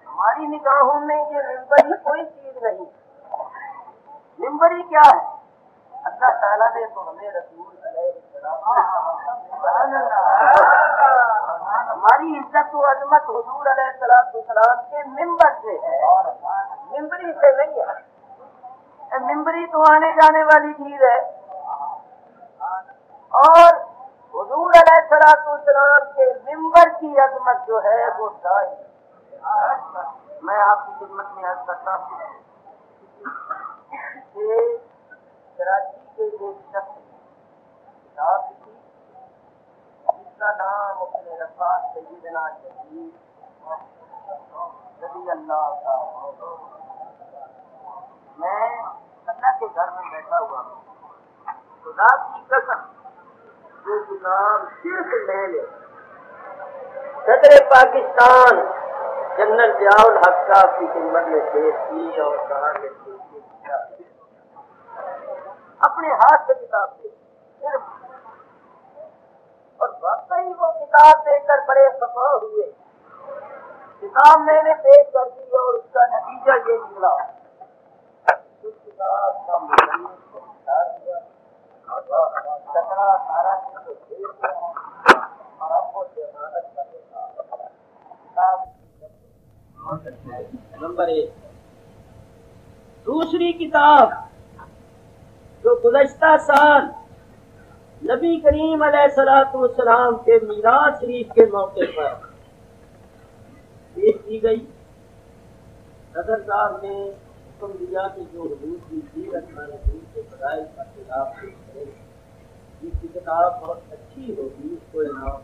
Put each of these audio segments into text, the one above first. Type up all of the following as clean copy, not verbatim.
ہماری نگاہوں میں یہ ممبری کوئی چیز نہیں. ممبری کیا ہے؟ اللہ تعالیٰ نے تو ہمیں رسول علیہ السلام ہماری عزت و عظمت حضور علیہ السلام کے ممبر سے ہے، ممبری سے نہیں ہے. ممبری تو آنے جانے والی چیز ہے، اور حضور علیہ السلام کے ممبر کی عظمت جو ہے وہ دائم. میں آپ کی خدمت میں عرض کرتا ہوں کہ کراچی کے ایک شخص کتاب لکھی جس کا نام اپنے رفا سیدنا جدید رضی اللہ کا. میں اللہ کے گھر میں بیٹھا ہوا ہوں، خدا کی قسم جو کتاب صرف میں نے صدر پاکستان جنرل ضیاء الحق صاحب کی خدمت میں پیش کی اور کہا کہ اپنے ہاتھ سے کتاب دے صرف، اور واقعی وہ کتاب دے کر بڑے خفا ہوئے. کتاب میں نے پیش کر دی اور اس کا نتیجہ یہ نکلا. اس کتاب کا مصنف کو بتا دیا سترہ سارا اور اب وہ ضمانت کا دیتا. نمبر 1. دوسری کتاب جو گزشتہ سال نبی کریم علیہ السلام کے میراث شریف کے موقع پر پیش کی گئی. صدر صاحب نے حکم دیا کہ جو حضور کی سیرت میں حضور کے فضائل کا خلاف کرے، جس کی کتاب بہت اچھی ہوگی اس کو انعام۔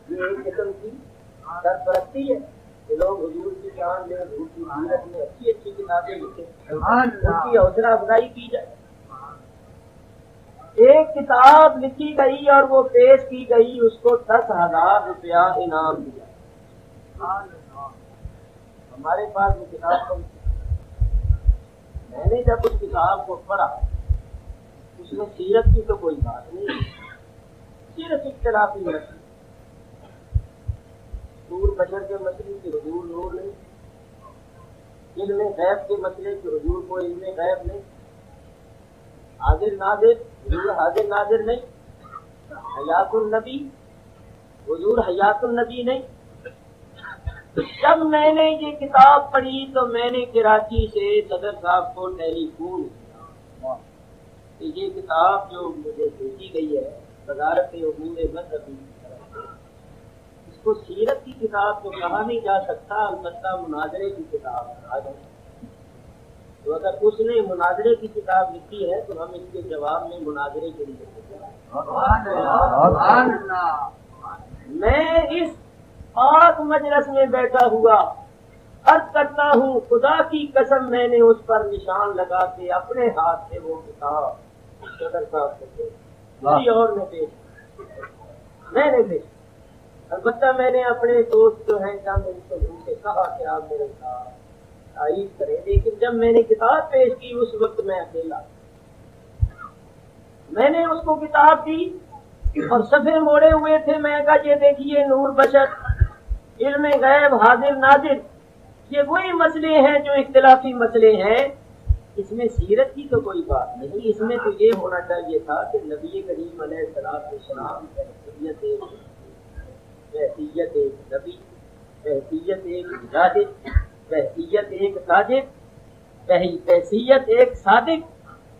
یہ ایک قسم کی سرپرستی ہے کہ لوگ حضور کی شان میں، حضور کی سیرت میں اچھی اچھی کتابیں لکھیں، ان کی حوصلہ افزائی کی جائے۔ ایک کتاب لکھی گئی اور وہ پیش کی گئی، اس کو 10,000 روپیہ انعام دیا۔ ہمارے پاس وہ کتاب کم تھی۔ میں نے جب اس کتاب کو پڑھا، اس میں سیرت کی تو کوئی بات نہیں، سیرت اختلافی مسئلے، نور بشر کے مسئلے کی حضور نور نہیں، علم غیب کے مسئلے کی حضور کو علم غیب نہیں، حاضر ناظر حضور حاضر ناظر نہیں، حیات النبی حضور حیات النبی نہیں۔ جب میں نے یہ کتاب پڑھی تو میں نے کراچی سے صدر صاحب کو ٹیلی فون کیا کہ یہ کتاب جو مجھے بھیجی گئی ہے وزارت امور مذہبی کی طرف سے، اس کو سیرت کی کتاب تو کہا نہیں جا سکتا، البتہ مناظرے کی کتاب کہا جائے۔ تو اگر اس نے مناظرے کی کتاب لکھی ہے تو ہم اس کے جواب میں مناظرے کے لیے میں اس پاک مجلس میں بیٹھا ہوا عرض کرتا ہوں، خدا کی قسم میں نے اس پر نشان لگا کے اپنے ہاتھ سے وہ کتاب صدر صاحب کو کسی اور نے پیش، میں نے پیش، البتہ میں نے اپنے دوست جو ہیں چند ان سے کہا کہ آپ میرے ساتھ تعریف کریں، لیکن جب میں نے کتاب پیش کی اس وقت میں اکیلا، میں نے اس کو کتاب دی اور صفحے موڑے ہوئے تھے، میں کہا یہ دیکھیے نور بشر، علم غیب، حاضر ناظر، یہ وہی مسئلے ہیں جو اختلافی مسئلے ہیں، اس میں سیرت کی تو کوئی بات نہیں، اس میں تو یہ ہونا چاہیے تھا کہ نبی کریم علیہ السلام حیثیت ایک نبی، حیثیت ایک مجاہد، حیثیت ایک تاجر، حیثیت ایک صادق،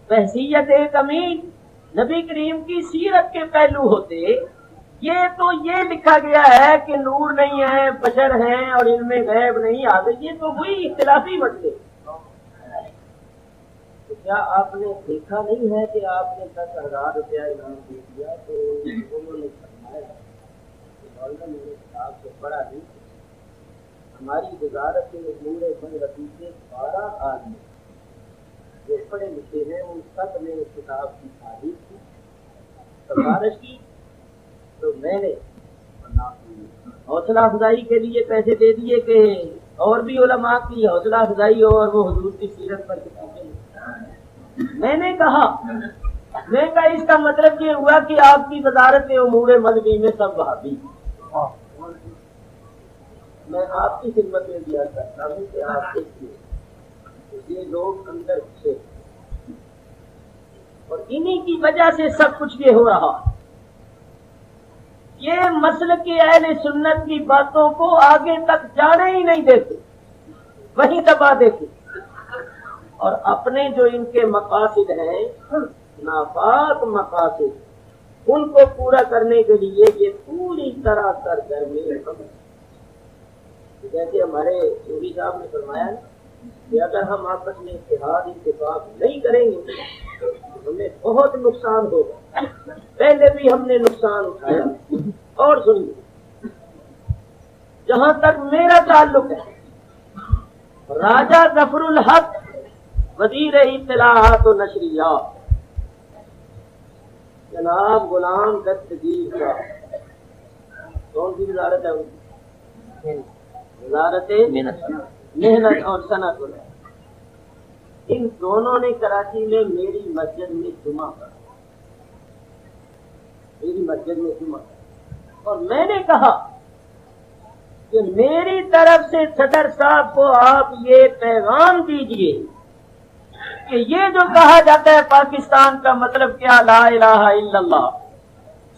حیثیت ایک امین، نبی کریم کی سیرت کے پہلو ہوتے۔ یہ تو یہ لکھا گیا ہے کہ نور نہیں ہے، بشر ہیں اور علم غیب نہیں آتے، یہ تو وہی اختلافی مسئلے۔ تو کیا آپ نے دیکھا نہیں ہے کہ آپ نے 10,000 روپیہ انعام دے دیا؟ تو انہوں نے فرمایا کہ مولانا میں نے کتاب سے پڑھا نہیں، ہماری وزارت امور مذہبی کے 12 آدمی جو پڑھے لکھے ہیں ان سب نے اس کتاب کی تعریف کی، سفارش کی، تو میں نے حوصلہ افزائی کے لیے پیسے دے دیے کہ اور بھی علماء کی حوصلہ افزائی ہو اور وہ حضور کی سیرت پر کتابیں لکھیں۔ میں نے کہا اس کا مطلب یہ ہوا کہ آپ کی وزارت امور مذہبی میں سب وہابی۔ میں آپ کی خدمت میں دیا کرتا ہوں کہ آپ دیکھیے یہ لوگ اندر گھسے اور انہی کی وجہ سے سب کچھ یہ ہو رہا، یہ مسلک کے اہل سنت کی باتوں کو آگے تک جانے ہی نہیں دیتے، وہیں دبا دیتے، اور اپنے جو ان کے مقاصد ہیں ناپاک مقاصد، ان کو پورا کرنے کے لیے یہ پوری طرح سرگرمی ہے۔ جیسے ہمارے چوری صاحب نے فرمایا کہ اگر ہم آپس میں اتحاد اتفاق نہیں کریں گے تو ہمیں بہت نقصان ہوگا، پہلے بھی ہم نے نقصان اٹھایا۔ اور سنیے، جہاں تک میرا تعلق ہے، راجہ ظفر الحق وزیر اطلاعات و نشریات جناب غلام دستگیر کا، کون سی وزارت ہے ان کی؟ وزارت محنت اور صنعت، ان دونوں نے کراچی میں میری مسجد میں جمعہ پڑھا، میری مسجد میں جمعہ پڑھا، اور میں نے کہا کہ میری طرف سے صدر صاحب کو آپ یہ پیغام دیجئے کہ یہ جو کہا جاتا ہے پاکستان کا مطلب کیا، لا الہ الا اللہ،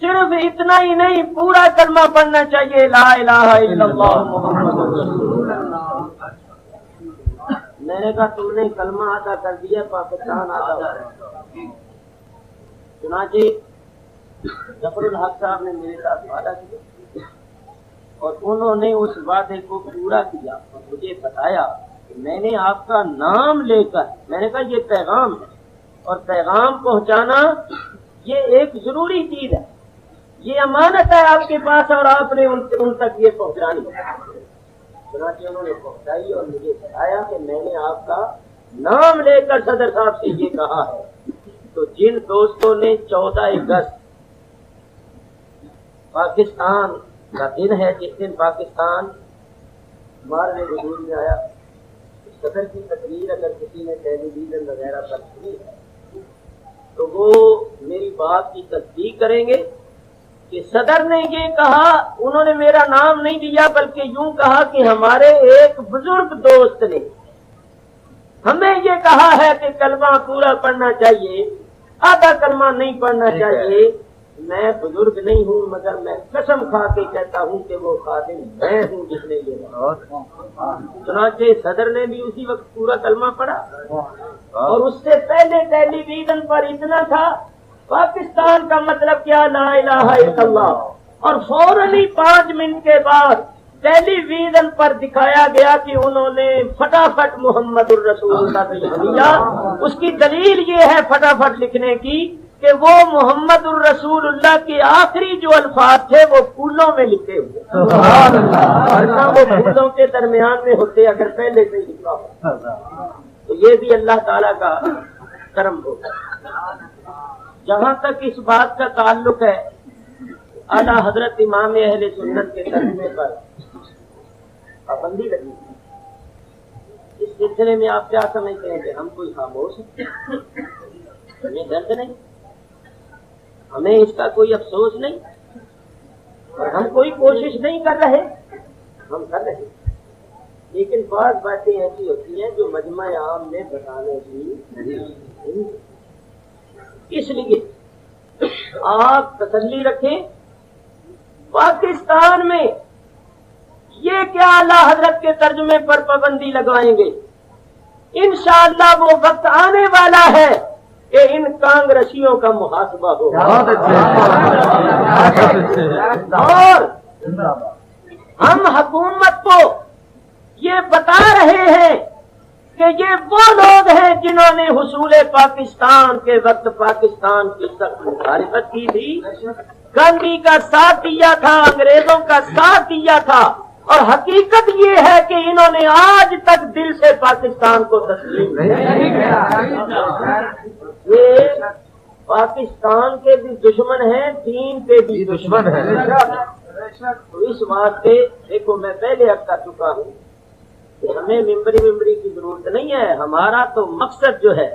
صرف اتنا ہی نہیں، پورا کلمہ پڑھنا چاہیے، لا الہ الا اللہ محمد رسول اللہ۔ میں نے کہا تم نے کلمہ ادا کر دیا، پاکستان ادا ہو گیا۔ چنانچہ ظفر الحق صاحب نے میرے ساتھ وعدہ کیا اور انہوں نے اس وعدے کو پورا کیا اور مجھے بتایا میں نے آپ کا نام لے کر، میں نے کہا یہ پیغام ہے، اور پیغام پہنچانا یہ ایک ضروری چیز ہے، یہ امانت ہے آپ کے پاس، اور آپ نے ان تک یہ پہنچانی ہے۔ چنانچہ انہوں نے پہنچائی اور مجھے بتایا کہ میں نے آپ کا نام لے کر صدر صاحب سے یہ کہا ہے۔ تو جن دوستوں نے 14 اگست پاکستان کا دن ہے، جس دن پاکستان مارنے حضور میں آیا، صدر کی تقریر اگر کسی نے ٹیلی ویژن وغیرہ پر سنی ہے تو وہ میری بات کی تصدیق کریں گے کہ صدر نے یہ کہا، انہوں نے میرا نام نہیں لیا بلکہ یوں کہا کہ ہمارے ایک بزرگ دوست نے ہمیں یہ کہا ہے کہ کلمہ پورا پڑھنا چاہیے، آدھا کلمہ نہیں پڑھنا چاہیے۔ میں بزرگ نہیں ہوں مگر میں قسم کھا کے کہتا ہوں کہ وہ خادم میں ہوں جس نے یہ کہا۔ چنانچہ صدر نے بھی اسی وقت پورا کلمہ پڑھا، اور اس سے پہلے ٹیلی ویژن پر اتنا تھا پاکستان کا مطلب کیا، لا الہ الا اللہ، اور فوراً ہی 5 منٹ کے بعد ٹیلی ویژن پر دکھایا گیا کہ انہوں نے فٹافٹ محمد الرسول اللہ لکھ لیا۔ اس کی دلیل یہ ہے فٹافٹ لکھنے کی کہ وہ محمد الرسول اللہ کے آخری جو الفاظ تھے وہ پھولوں میں لکھے ہوئے، ورنہ وہ پھولوں کے درمیان میں ہوتے اگر پہلے سے لکھا ہو۔ تو یہ بھی اللہ تعالیٰ کا کرم ہوگا۔ جہاں تک اس بات کا تعلق ہے اعلیٰ حضرت امام اہل سنت کے ترجمے پر پابندی لگی، اس سلسلے میں آپ کیا سمجھتے ہیں کہ ہم کوئی خاموش ہیں؟ ہمیں درد نہیں، ہمیں اس کا کوئی افسوس نہیں، اور ہم کوئی کوشش نہیں کر رہے، ہم کر رہے ہیں، لیکن بعض باتیں ایسی ہوتی ہیں جو مجمع عام میں بتانے کی نہیں۔ اس لیے آپ تسلی رکھیں، پاکستان میں یہ کیا اعلیٰ حضرت کے ترجمے پر پابندی لگائیں گے، انشاءاللہ وہ وقت آنے والا ہے کہ ان کانگریسیوں کا محاسبہ ہوگا، اور ہم حکومت کو یہ بتا رہے ہیں کہ یہ وہ لوگ ہیں جنہوں نے حصول پاکستان کے وقت پاکستان کی سخت مخالفت کی تھی، گاندھی کا ساتھ دیا تھا، انگریزوں کا ساتھ دیا تھا، اور حقیقت یہ ہے کہ انہوں نے آج تک دل سے پاکستان کو تسلیم نہیں کیا۔ یہ پاکستان کے بھی دشمن ہیں، دین کے بھی دشمن ہیں۔ تو اس واسطے دیکھو میں پہلے اب کر چکا ہوں کہ ہمیں ممبری کی ضرورت نہیں ہے، ہمارا تو مقصد جو ہے،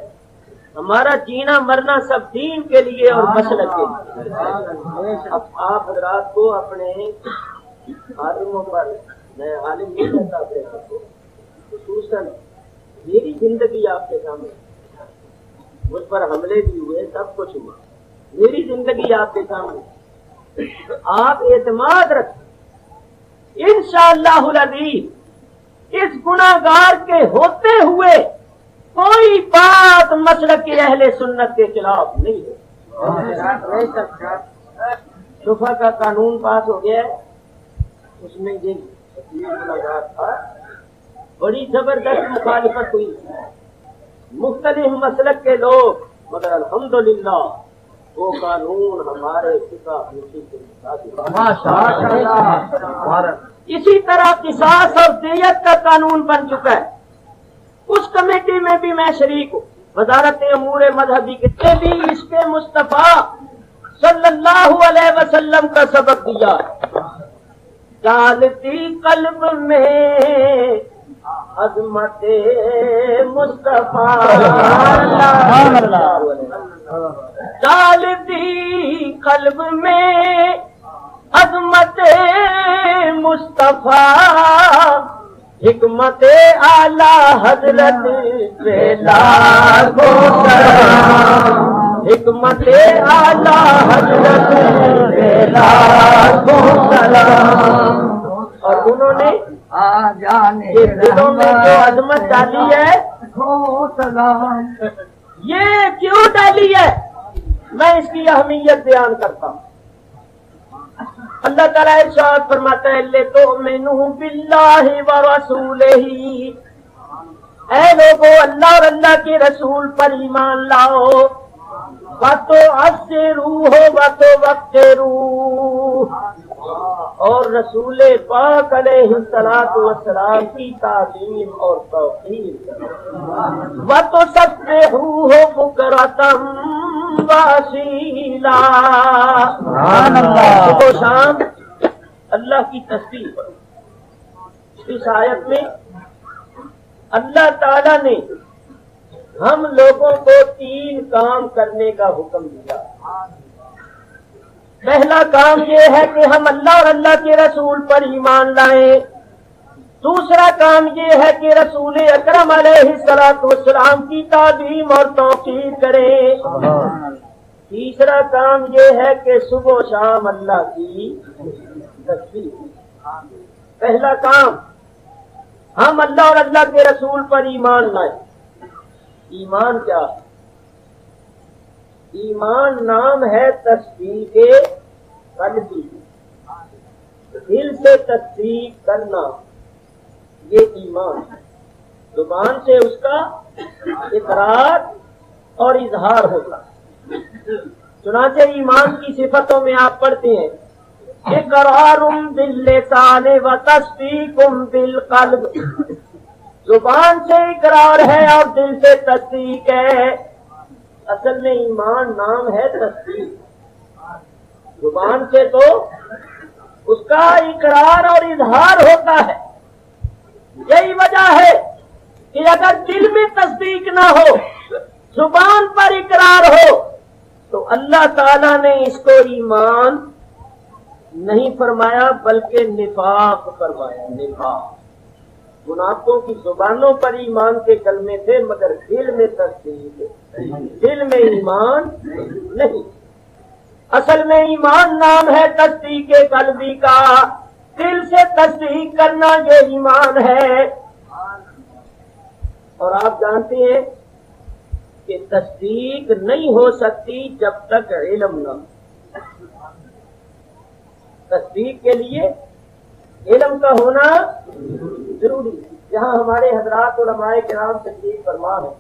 ہمارا جینا مرنا سب دین کے لیے اور مسلک کے لیے۔ اب آپ حضرات کو اپنے عالموں پر، میں عالم نہیں کہتا اپنے آپ کو، خصوصاً میری زندگی آپ کے سامنے، مجھ پر حملے بھی ہوئے، سب کچھ ہوا، میری زندگی آپ کے سامنے، آپ اعتماد رکھیں انشاءاللہ العزیز اس گناہگار کے ہوتے ہوئے کوئی بات مسلک کے اہل سنت کے خلاف نہیں ہے۔ شفا کا قانون پاس ہو گیا ہے، اس میں یہ گناہگار تھا، بڑی زبردست مخالفت ہوئی، مختلف مسلک کے لوگ، مگر الحمدللہ وہ قانون ہمارے فقہ حنفی کے مطابق۔ اسی طرح قصاص اور دیت کا قانون بن چکا ہے، اس کمیٹی میں بھی میں شریک ہوں، وزارت امور مذہبی کے بھی اس کے مصطفیٰ صلی اللہ علیہ وسلم کا سبق دیا، ڈالتی قلب میں عظمت مصطفیٰ، ڈالتی قلب میں عظمت مصطفیٰ، حکمت اعلیٰ حضرت پہ لاکھوں سلام، حکمت اعلیٰ حضرت پہ لاکھوں سلام۔ اور انہوں نے دلوں میں جو عظمت ڈالی ہے، یہ کیوں ڈالی ہے میں اس کی اہمیت بیان کرتا ہوں۔ اللہ تعالیٰ ارشاد فرماتا ہے لِتُؤْمِنُوا بِاللَّهِ وَرَسُولِهِ اے لوگوں اللہ اور اللہ کے رسول پر ایمان لاؤ، باتو سے روح ہو باتو وقت روح، اور رسول پاک علیہ السلام کی تعظیم اور توقیر کرو، باتو سب سے روح ہو بکرتم واسیلا، صبح شام اللہ کی تسبیح کرو۔ اس آیت میں اللہ تعالی نے ہم لوگوں کو 3 کام کرنے کا حکم دیا۔ پہلا کام یہ ہے کہ ہم اللہ اور اللہ کے رسول پر ایمان لائیں، دوسرا کام یہ ہے کہ رسول اکرم علیہ السلام کی تعظیم اور توقیر کریں، تیسرا کام یہ ہے کہ صبح و شام اللہ کی تسبیح۔ پہلا کام ہم اللہ اور اللہ کے رسول پر ایمان لائیں۔ ایمان کیا ہے؟ ایمان نام ہے تصدیق قلبی، دل سے تصدیق کرنا، یہ ایمان ہے۔ زبان سے اس کا اقرار اور اظہار ہوتا ہے۔ چنانچہ ایمان کی صفتوں میں آپ پڑھتے ہیں اقرار باللسان و تصدیق بالقلب، زبان سے اقرار ہے اور دل سے تصدیق ہے۔ اصل میں ایمان نام ہے تصدیق، زبان سے تو اس کا اقرار اور اظہار ہوتا ہے۔ یہی وجہ ہے کہ اگر دل میں تصدیق نہ ہو، زبان پر اقرار ہو، تو اللہ تعالیٰ نے اس کو ایمان نہیں فرمایا بلکہ نفاق فرمایا۔ نفاق، منافقوں کی زبانوں پر ایمان کے کلمے تھے مگر دل میں تصدیق، دل میں ایمان نہیں۔ اصل میں ایمان نام ہے تصدیق قلبی کا، دل سے تصدیق کرنا یہ ایمان ہے۔ اور آپ جانتے ہیں کہ تصدیق نہیں ہو سکتی جب تک علم نہ ہو۔ تصدیق کے لیے علم کا ہونا ضروری ہے۔ جہاں ہمارے حضرات علماء کرام تشریف فرما ہے،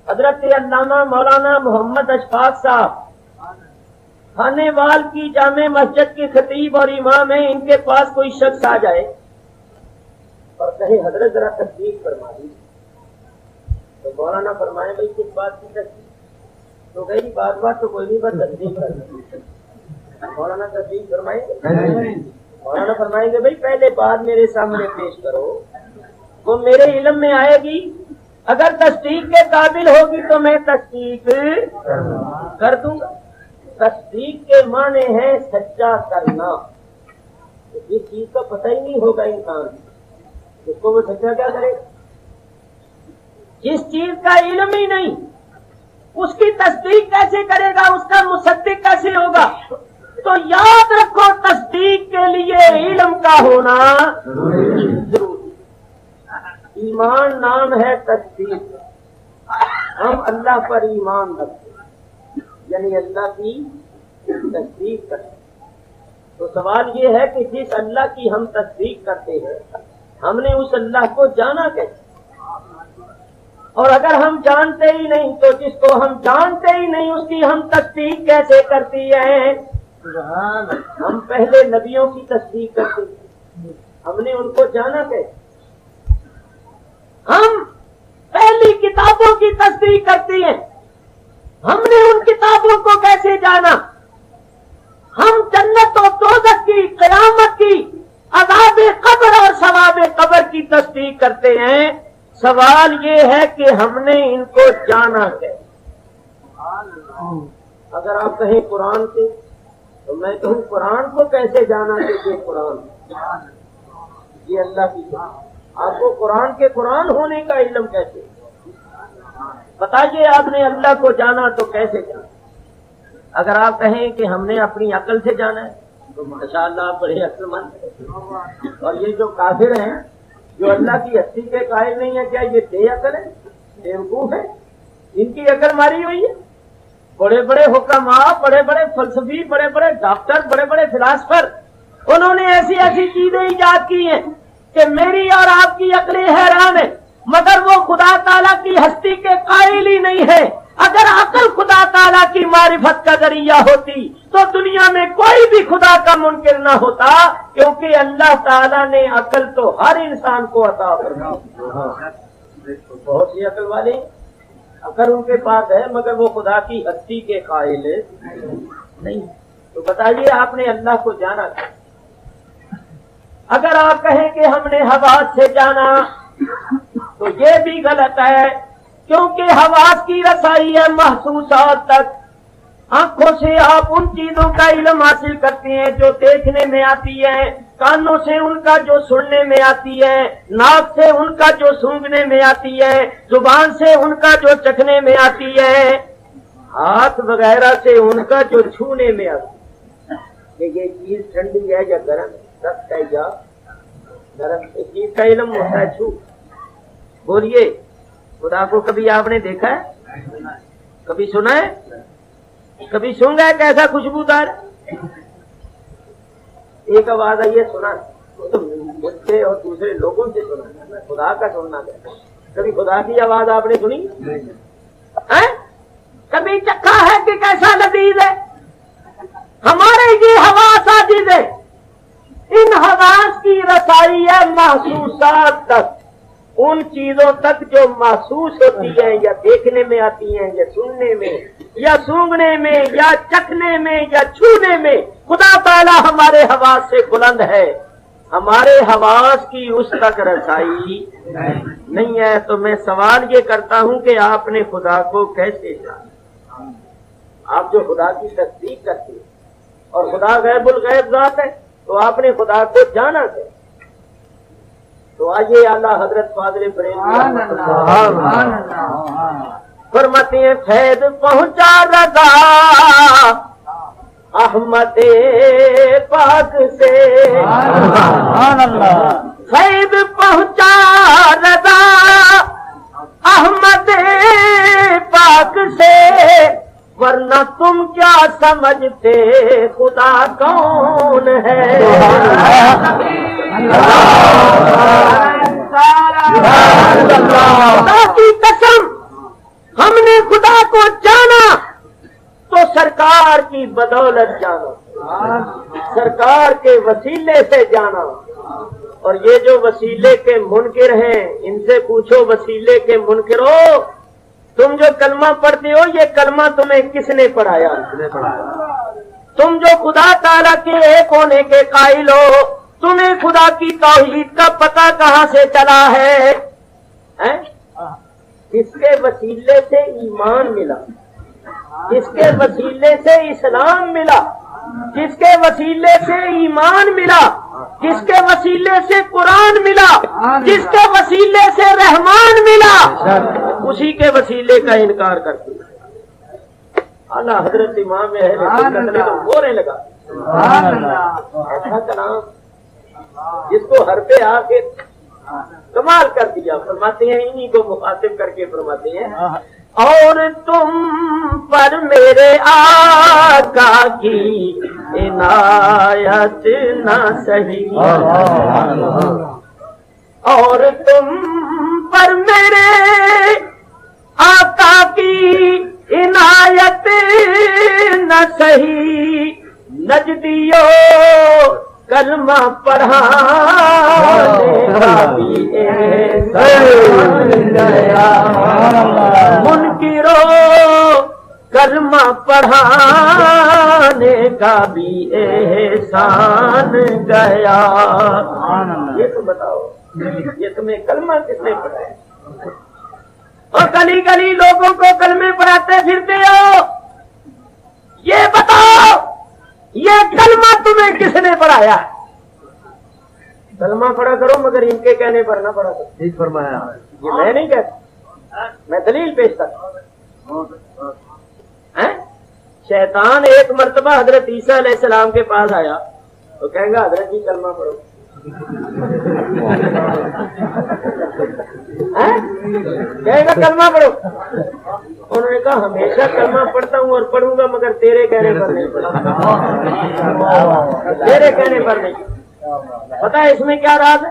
حضرت علامہ مولانا محمد اشفاق صاحب خانے وال کی جامع مسجد کے خطیب اور امام ہیں، ان کے پاس کوئی شخص آ جائے اور کہے حضرت ذرا تصدیق فرما دیجیے، تو مولانا فرمائے بھائی کس بات کی تصدیق؟ تو کہیں بات تو کوئی نہیں، بس تصدیق کرنا۔ مولانا تصدیق فرمائیں گے؟ مولانا فرمائیں گے بھائی پہلے بات میرے سامنے پیش کرو، وہ میرے علم میں آئے گی، اگر تصدیق کے قابل ہوگی تو میں تصدیق کر دوں گا۔ تصدیق کے معنی ہے سچا کرنا۔ جس چیز کا پتہ ہی نہیں ہوگا انسان، اس کو وہ سچا کیا کرے؟ جس چیز کا علم ہی نہیں اس کی تصدیق کیسے کرے گا، اس کا مصدق کیسے ہوگا؟ تو یاد رکھو تصدیق کے لیے علم کا ہونا ضروری۔ ایمان نام ہے تصدیق، ہم اللہ پر ایمان رکھتے ہیں یعنی اللہ کی تصدیق کرتے ہیں۔ تو سوال یہ ہے کہ جس اللہ کی ہم تصدیق کرتے ہیں ہم نے اس اللہ کو جانا کیسے؟ اور اگر ہم جانتے ہی نہیں تو جس کو ہم جانتے ہی نہیں اس کی ہم تصدیق کیسے کرتی ہیں؟ ہم پہلے نبیوں کی تصدیق کرتے ہیں، ہم نے ان کو جانا کیسے؟ ہم پہلی کتابوں کی تصدیق کرتے ہیں، ہم نے ان کتابوں کو کیسے جانا؟ ہم جنت و دوزخ کی، قیامت کی، عذاب قبر اور ثواب قبر کی تصدیق کرتے ہیں۔ سوال یہ ہے کہ ہم نے ان کو جانا کیسے؟ اگر آپ کہیں قرآن سے تو میں کہوں قرآن کو کیسے جانا کہ یہ قرآن یہ اللہ کی بات۔ آپ کو قرآن کے قرآن ہونے کا علم کیسے؟ بتائیے آپ نے اللہ کو جانا تو کیسے جانا؟ اگر آپ کہیں کہ ہم نے اپنی عقل سے جانا ہے تو ماشاءاللہ آپ بڑے عقل مند ہیں۔ اور یہ جو کافر ہیں جو اللہ کی ہستی کے قائل نہیں ہے، کیا یہ بے عقل ہے، بیوقوف ہے؟ ان کی عقل ماری ہوئی ہے۔ بڑے بڑے حکماء، بڑے بڑے فلسفی، بڑے بڑے ڈاکٹر، بڑے بڑے فلاسفر، انہوں نے ایسی ایسی چیزیں ایجاد کی ہیں کہ میری اور آپ کی عقلیں حیران ہیں۔ مگر وہ خدا تعالیٰ کی ہستی کے قائل ہی نہیں ہے۔ اگر عقل خدا تعالیٰ کی معرفت کا ذریعہ ہوتی تو دنیا میں کوئی بھی خدا کا منکر نہ ہوتا، کیونکہ اللہ تعالیٰ نے عقل تو ہر انسان کو عطا فرمائی۔ بہت سی عقل والے عقل ان کے پاس ہے مگر وہ خدا کی ہستی کے قائل نہیں۔ تو بتائیے آپ نے اللہ کو جانا کیا؟ اگر آپ کہیں کہ ہم نے حواس سے جانا تو یہ بھی غلط ہے، کیونکہ حواس کی رسائی ہے محسوسات تک۔ آنکھوں سے آپ ان چیزوں کا علم حاصل کرتے ہیں جو دیکھنے میں آتی ہے، کانوں سے ان کا جو سننے میں آتی ہے، ناک سے ان کا جو سونگھنے میں آتی ہے، زبان سے ان کا جو چکھنے میں آتی ہے، ہاتھ وغیرہ سے ان کا جو چھونے میں آتی ہے کہ یہ چیز ٹھنڈی ہے یا گرم ہے، سخت ہے یا نرم، اس چیز کا علم ہوتا ہے چھو۔ بولیے، خدا کو کبھی آپ نے دیکھا ہے؟ کبھی سنا ہے؟ کبھی سونگا ہے کیسا خوشبودار؟ ایک آواز آئی ہے سنا، وہ تو مجھ سے اور دوسرے لوگوں سے سنا، خدا کا سننا کہتا ہے۔ کبھی خدا کی آواز آپ نے سنی؟ کبھی چکھا ہے کہ کیسا لذیذ ہے؟ ہمارے یہ حواس عاجز ہے، ان حواس کی رسائی ہے محسوسات تک، ان چیزوں تک جو محسوس ہوتی ہیں یا دیکھنے میں آتی ہیں یا سننے میں یا سونگنے میں یا چکھنے میں یا چھونے میں۔ خدا تعالیٰ ہمارے حواس سے بلند ہے، ہمارے حواس کی اس تک رسائی نہیں ہے۔ تو میں سوال یہ کرتا ہوں کہ آپ نے خدا کو کیسے جانا؟ آپ جو خدا کی تصدیق کرتے ہیں اور خدا غیب الغیب ذات ہے تو آپ نے خدا کو جانا ہے۔ تو آئیے اعلیٰ حضرت فاضل بریلوی فرماتے ہیں فیض پہنچا رضا احمد پاک سے، فیض پہنچا رضا احمد پاک سے، ورنہ تم کیا سمجھتے خدا کون ہے؟ خدا کی قسم ہم نے خدا کو جانا تو سرکار کی بدولت جانا، سرکار کے وسیلے سے جانا۔ اور یہ جو وسیلے کے منکر ہیں ان سے پوچھو، وسیلے کے منکرو تم جو کلمہ پڑھتے ہو یہ کلمہ تمہیں کس نے پڑھایا؟ تم جو خدا تعالیٰ کے ایک ہونے کے قائل ہو، تمہیں خدا کی توحید کا پتہ کہاں سے چلا ہے؟ جس کے وسیلے سے ایمان ملا، جس کے وسیلے سے اسلام ملا، جس کے وسیلے سے ایمان ملا، جس کے وسیلے سے قرآن ملا، جس کے وسیلے سے رحمان ملا، اسی کے وسیلے کا انکار کرتے ہیں۔ اعلیٰ حضرت امام اہل سنت نے تو بولنے لگا ایسا کلام جس کو ہر پہ آ کے کمال کر دیا۔ فرماتے ہیں انہی کو مخاطب کر کے فرماتے ہیں اور تم پر میرے آقا کی عنایت نہ سہی، اور تم پر میرے آقا کی عنایت نہ سہی، نجدیو کلمہ پڑھانے کا بھی احسان گیا، منکرو کلمہ پڑھانے کا بھی احسان گیا۔ یہ تو بتاؤ یہ تمہیں کلمہ کس نے پڑھایا؟ اور گلی گلی لوگوں کو کلمے پڑھاتے پھرتے ہو، یہ بتاؤ یہ کلمہ تمہیں کس نے پڑھایا؟ کلمہ پڑھا کرو مگر ان کے کہنے پر نہ پڑھا کرو۔ ٹھیک فرمایا، یہ میں نہیں کہتا، میں دلیل پیش کرتا ہوں۔ شیطان ایک مرتبہ حضرت عیسیٰ علیہ السلام کے پاس آیا تو کہیں گا حضرت جی کلمہ پڑھو، کہے گا کلمہ پڑھو۔ انہوں نے کہا ہمیشہ کلمہ پڑھتا ہوں اور پڑھوں گا مگر تیرے کہنے پر نہیں پڑھوں، تیرے کہنے پر نہیں۔ پتہ ہے اس میں کیا راز ہے؟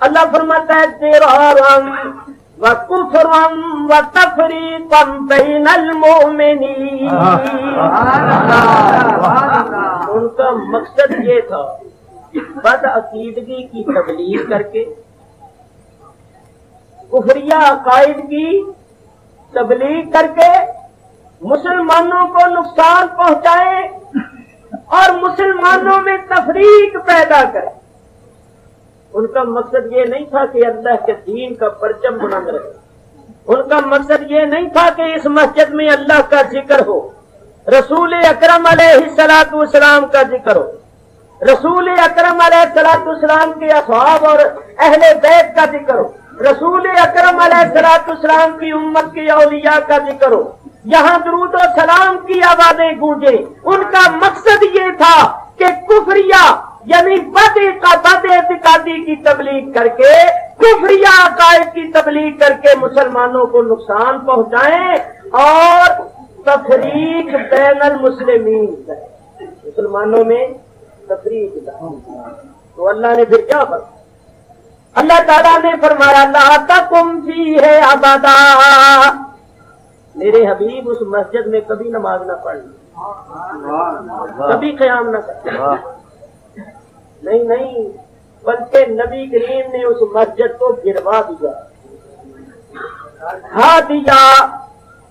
اللہ فرماتا ہے ضرارم وکفرم وتفریقم بین المؤمنین. ان کا مقصد یہ تھا بد عقیدگی کی تبلیغ کر کے، کفریہ عقائد کی تبلیغ کر کے مسلمانوں کو نقصان پہنچائے اور مسلمانوں میں تفریق پیدا کرے. ان کا مقصد یہ نہیں تھا کہ اللہ کے دین کا پرچم بلند رہے. ان کا مقصد یہ نہیں تھا کہ اس مسجد میں اللہ کا ذکر ہو، رسول اکرم علیہ الصلوۃ والسلام کا ذکر ہو، رسول اکرم علیہ الصلوۃ والسلام کے اصحاب اور اہل بیت کا ذکر ہو، رسول اکرم علیہ الصلوۃ والسلام کی امت کے اولیاء کا ذکر ہو، یہاں درود و سلام کی آوازیں گونجے. ان کا مقصد یہ تھا کہ کفریہ یعنی بد اعتقادی کی تبلیغ کر کے، کفریہ عقائد کی تبلیغ کر کے مسلمانوں کو نقصان پہنچائیں اور تفریق بین المسلمین کریں، مسلمانوں میں تفریق کریں. تو اللہ نے پھر کیا فرمایا؟ اللہ تعالیٰ نے فرمایا لا تقم فیہ ابدا. میرے حبیب اس مسجد میں کبھی نماز نہ پڑھنا، کبھی قیام نہ کرنا. نہیں، بلکہ نبی کریم نے اس مسجد کو گروا دیا، ڈھا دیا.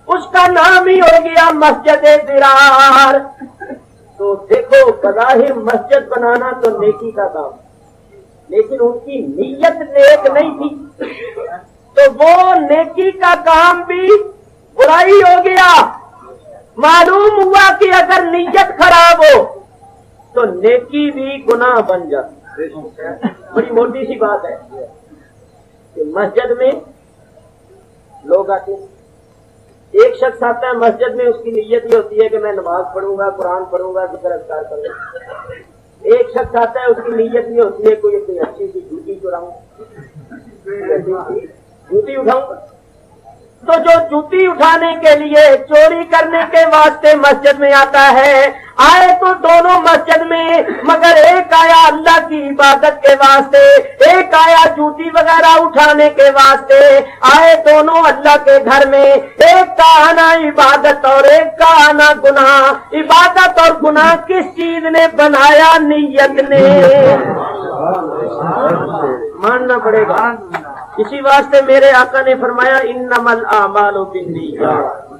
اس کا نام ہی ہو گیا مسجد ضرار. تو دیکھو بظاہر مسجد بنانا تو نیکی کا کام، لیکن ان کی نیت نیک نہیں تھی، تو وہ نیکی کا کام بھی برائی ہو گیا. معلوم ہوا کہ اگر نیت خراب ہو تو نیکی بھی گناہ بن جاتی. بڑی موٹی سی بات ہے کہ مسجد میں لوگ آتے ہیں، ایک شخص آتا ہے مسجد میں، اس کی نیت یہ ہوتی ہے کہ میں نماز پڑھوں گا، قرآن پڑھوں گا، ذکر اذکار کروں گا. ایک شخص آتا ہے، اس کی نیت یہ ہوتی ہے کوئی اچھی سی جوتی چراؤں، جوتی اٹھاؤں گا. تو جو جوتی اٹھانے کے لیے چوری کرنے کے واسطے مسجد میں آتا ہے، آئے تو دونوں مسجد میں، مگر ایک آیا اللہ کی عبادت کے واسطے، ایک آیا جوتی وغیرہ اٹھانے کے واسطے. آئے دونوں اللہ کے گھر میں، ایک کا آنا عبادت اور ایک کا آنا گناہ. عبادت اور گناہ کس چیز نے بنایا؟ نیت نے. ماننا پڑے گا. اسی واسطے میرے آقا نے فرمایا انما الاعمال بالنیات.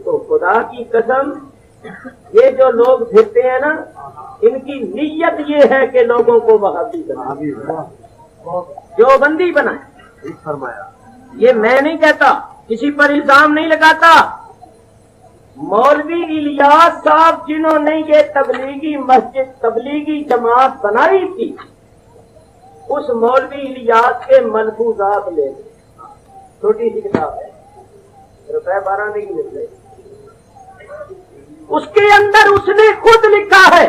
تو خدا کی قسم یہ جو لوگ پھرتے ہیں نا، ان کی نیت یہ ہے کہ لوگوں کو وہابی بنائے، جو بندی بنائے. یہ میں نہیں کہتا، کسی پر الزام نہیں لگاتا. مولوی الیاس صاحب جنہوں نے یہ تبلیغی مسجد، تبلیغی جماعت بنائی تھی، اس مولوی الیاس کے ملفوظات لے لیں. چھوٹی سی کتاب ہے، ₹12 نہیں ملتے. اس کے اندر اس نے خود لکھا ہے،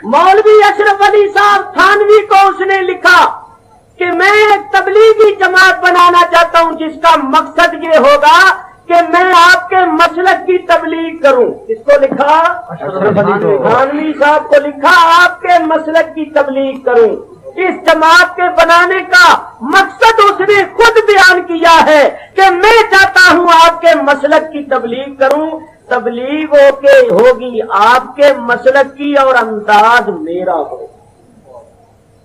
مولوی اشرف علی صاحب تھانوی کو اس نے لکھا کہ میں ایک تبلیغی جماعت بنانا چاہتا ہوں جس کا مقصد یہ ہوگا کہ میں آپ کے مسلک کی تبلیغ کروں. کس کو لکھا؟ تھانوی صاحب کو لکھا آپ کے مسلک کی تبلیغ کروں. اس جماعت کے بنانے کا مقصد اس نے خود بیان کیا ہے کہ میں چاہتا ہوں آپ کے مسلک کی تبلیغ کروں. تبلیغ ہوگی آپ کے مسلک کی اور انداز میرا ہو.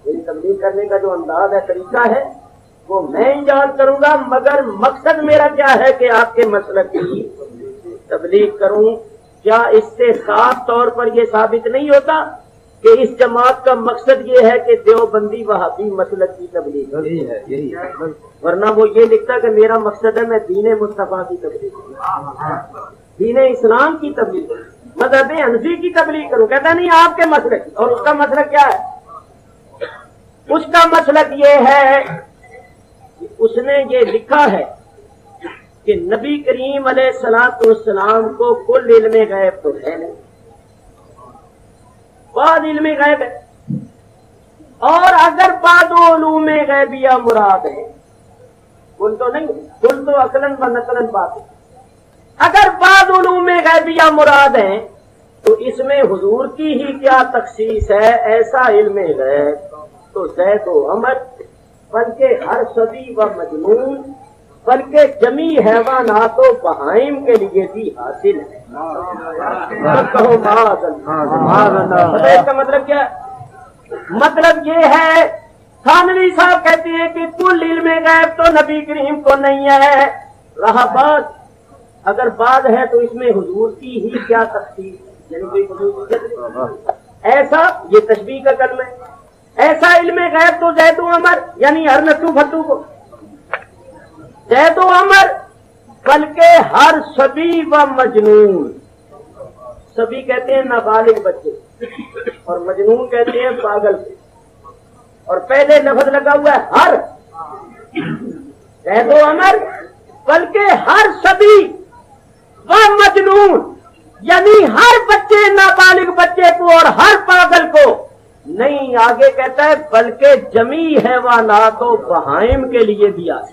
میری تبلیغ کرنے کا جو انداز ہے، طریقہ ہے، وہ میں ایجاد کروں گا، مگر مقصد میرا کیا ہے کہ آپ کے مسلک کی تبلیغ کروں. کیا اس سے صاف طور پر یہ ثابت نہیں ہوتا کہ اس جماعت کا مقصد یہ ہے کہ دیوبندی وہابی مسلک کی تبلیغ ہے؟ ورنہ وہ یہ لکھتا کہ میرا مقصد ہے میں دین مصطفیٰ کی تبلیغ کروں، دین اسلام کی تبلیغ کروں، مذہب حنفی کی تبلیغ کروں. کہتا نہیں آپ کے مسلک. اور اس کا مسلک کیا ہے؟ اس کا مسلک یہ ہے کہ اس نے یہ لکھا ہے کہ نبی کریم علیہ الصلوۃ والسلام کو کل علم غیب تو ہے نہیں، بعض علم غیب ہے، اور اگر بعض علوم غیبیہ مراد ہے، کل تو نہیں، کل تو عقلاً و نقلاً بات ہے. اگر بعض علوم غیبیہ مراد ہیں تو اس میں حضور کی ہی کیا تخصیص ہے؟ ایسا علم غیب تو زید و عمر بلکہ ہر صبی و مجنون بلکہ جمی حیوانات و بہائم کے لیے بھی حاصل ہے. کہو معاذ اللہ. اس کا مطلب کیا؟ مطلب یہ ہے تھانوی صاحب کہتے ہیں کہ کل علم غیب تو نبی کریم کو نہیں ہے. رہا بات اگر بات ہے تو اس میں حضور کی ہی کیا تخصیص یعنی کوئی خصوصیت ایسا یہ تشبیہ کا کلمہ ہے. ایسا علم غیب تو زید و عمر یعنی ہر نٹو پھٹو کو زید و عمر بلکہ ہر صبی و مجنون. صبی کہتے ہیں نابالغ بچے اور مجنون کہتے ہیں پاگل سے. اور پہلے لفظ لگا ہوا ہے ہر. زید و عمر بلکہ ہر صبی و مجنون یعنی ہر بچے نابالغ بچے کو اور ہر پاگل کو نہیں. آگے کہتا ہے بلکہ جمی حیوانات و بہائم کے لیے بھی آئے.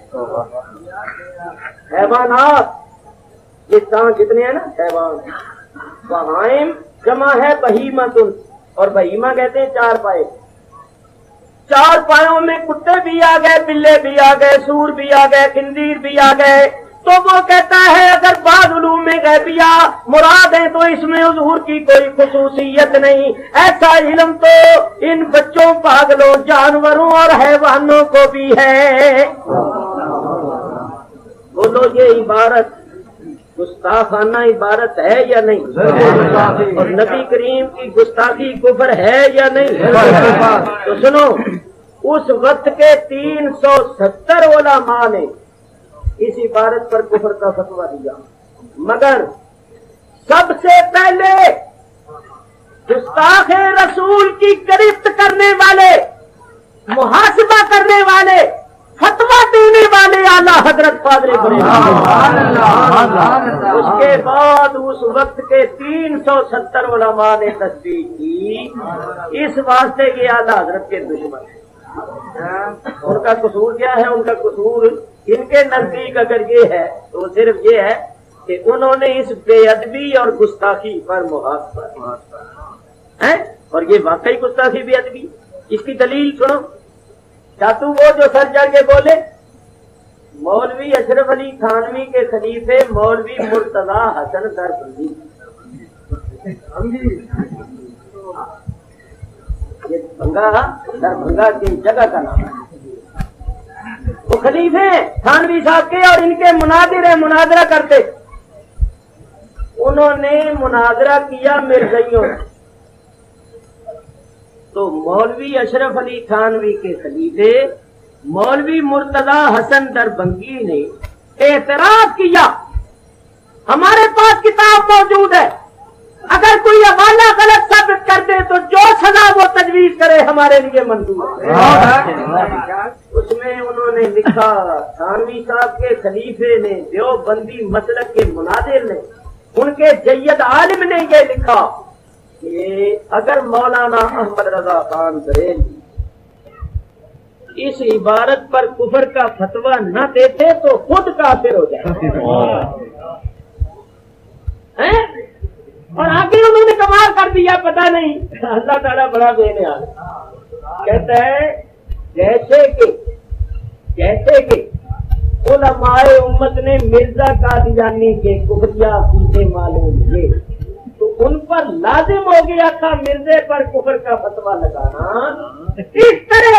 حیوانات یہ سانپ جتنے ہیں نا حیوان. بہائم جمع ہے بہیمۃ اور بہیمہ کہتے ہیں چار پائے. چار پایوں میں کتے بھی آ گئے بلے بھی آ گئے سور بھی آ گئے خنزیر بھی آ گئے. تو وہ کہتا ہے اگر بعض علوم میں غیبیہ مراد ہے تو اس میں حضور کی کوئی خصوصیت نہیں. ایسا علم تو ان بچوں پاگلوں جانوروں اور حیوانوں کو بھی ہے. بولو یہ عبارت گستاخانہ عبارت ہے یا نہیں؟ اور نبی کریم کی گستاخی کفر ہے یا نہیں؟ تو سنو اس وقت کے 370 علماء نے اس عبارت پر کفر کا فتویٰ دیا. مگر سب سے پہلے گستاخ رسول کی گرفت کرنے والے محاسبہ کرنے والے فتویٰ دینے والے اعلیٰ حضرت فاضل اس کے بعد اس وقت کے 370 علماء نے تصدیق کی. اس واسطے کے اعلیٰ حضرت کے دشمن ہیں. ان کا قصور کیا ہے؟ ان کا قصور ان کے نزدیک اگر یہ ہے تو صرف یہ ہے کہ انہوں نے اس بے ادبی اور گستاخی پر محاسبہ اور یہ واقعی گستاخی بے ادبی. اس کی دلیل سنو. چاتو وہ جو سر چڑھ کے بولے مولوی اشرف علی تھانوی کے خلیفے مولوی مرتضی حسن دربندی. یہ دربھنگا کی جگہ کا نام ہے. وہ خلیفے تھانوی صاحب کے اور ان کے مناظرہ کرتے. انہوں نے مناظرہ کیا مرزائیوں. تو مولوی اشرف علی تھانوی کے خلیفے مولوی مرتضی حسن دربھنگی نے اعتراض کیا ہمارے پاس کتاب موجود ہے اگر کوئی حوالہ غلط ثابت کر دے تو جو سزا وہ تجویز کرے ہمارے لیے منظور ہے. اس میں انہوں نے لکھا تھانوی صاحب کے خلیفے نے دیوبندی مسلک کے مناظر نے ان کے جید عالم نے یہ لکھا کہ اگر مولانا احمد رضا خان بریلوی اس عبارت پر کفر کا فتویٰ نہ دیتے تو خود کافر ہو جائے. اور آگے انہوں نے کمال کر دیا پتہ نہیں اللہ تعالیٰ بڑا بےنیاز کہتا ہے جیسے کہ علماء امت نے مرزا قادیانی کے کفریہ عقیدے معلوم کیے تو ان پر لازم ہو گیا تھا مرزے پر کفر کا فتویٰ لگانا. اس طرح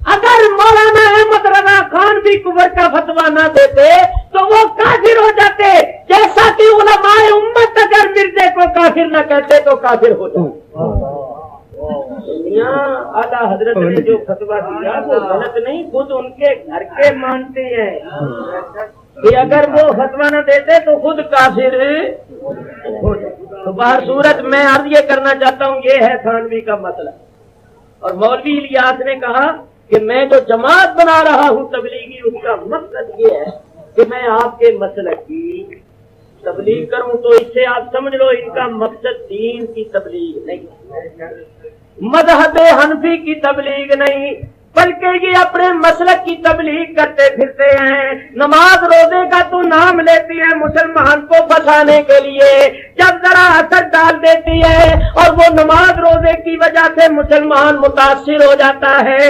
اگر مولانا احمد رضا خان بھی کفر کا فتویٰ نہ دیتے تو وہ کافر ہو جاتے جیسا کہ علماء امت اگر مرزے کو کافر نہ کہتے تو کافر ہو جاتے. اعلیٰ حضرت نے جو فتویٰ دیا وہ غلط نہیں خود ان کے گھر کے مانتے ہیں کہ اگر وہ فتویٰ نہ دیتے تو خود کافر ہو جاتے. تو باہر صورت میں عرض یہ کرنا چاہتا ہوں یہ ہے تھانوی کا مسئلہ. اور مولوی الیاس نے کہا کہ میں جو جماعت بنا رہا ہوں تبلیغی اس کا مقصد یہ ہے کہ میں آپ کے مسلک کی تبلیغ کروں. تو اس سے آپ سمجھ لو ان کا مقصد دین کی تبلیغ نہیں مذہب حنفی کی تبلیغ نہیں بلکہ یہ اپنے مسلک کی تبلیغ کرتے پھرتے ہیں. نماز روزے کا تو نام لیتی ہے مسلمان کو پھنسانے کے لیے. جب ذرا اثر ڈال دیتی ہے اور وہ نماز روزے کی وجہ سے مسلمان متاثر ہو جاتا ہے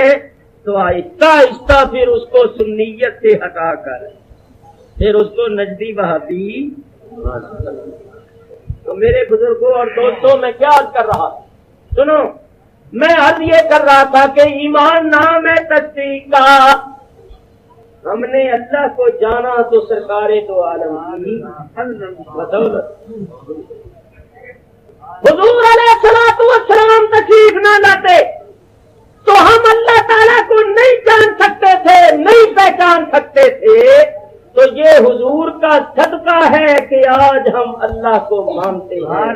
تو آہستہ آہستہ پھر اس کو سنیت سے ہٹا کر پھر اس کو نجدی وہابی. تو میرے بزرگوں اور دوستوں میں کیا عرض کر رہا سنو، میں عرض یہ کر رہا تھا کہ ایمان نام ہے تصدیق کا. ہم نے اللہ کو جانا تو سرکار دو عالم کی بدولت. حضور علیہ الصلوۃ والسلام تشریف نہ لاتے تو ہم اللہ تعالیٰ کو نہیں جان سکتے تھے، نہیں پہچان سکتے تھے. تو یہ حضور کا صدقہ ہے کہ آج ہم اللہ کو مانتے ہیں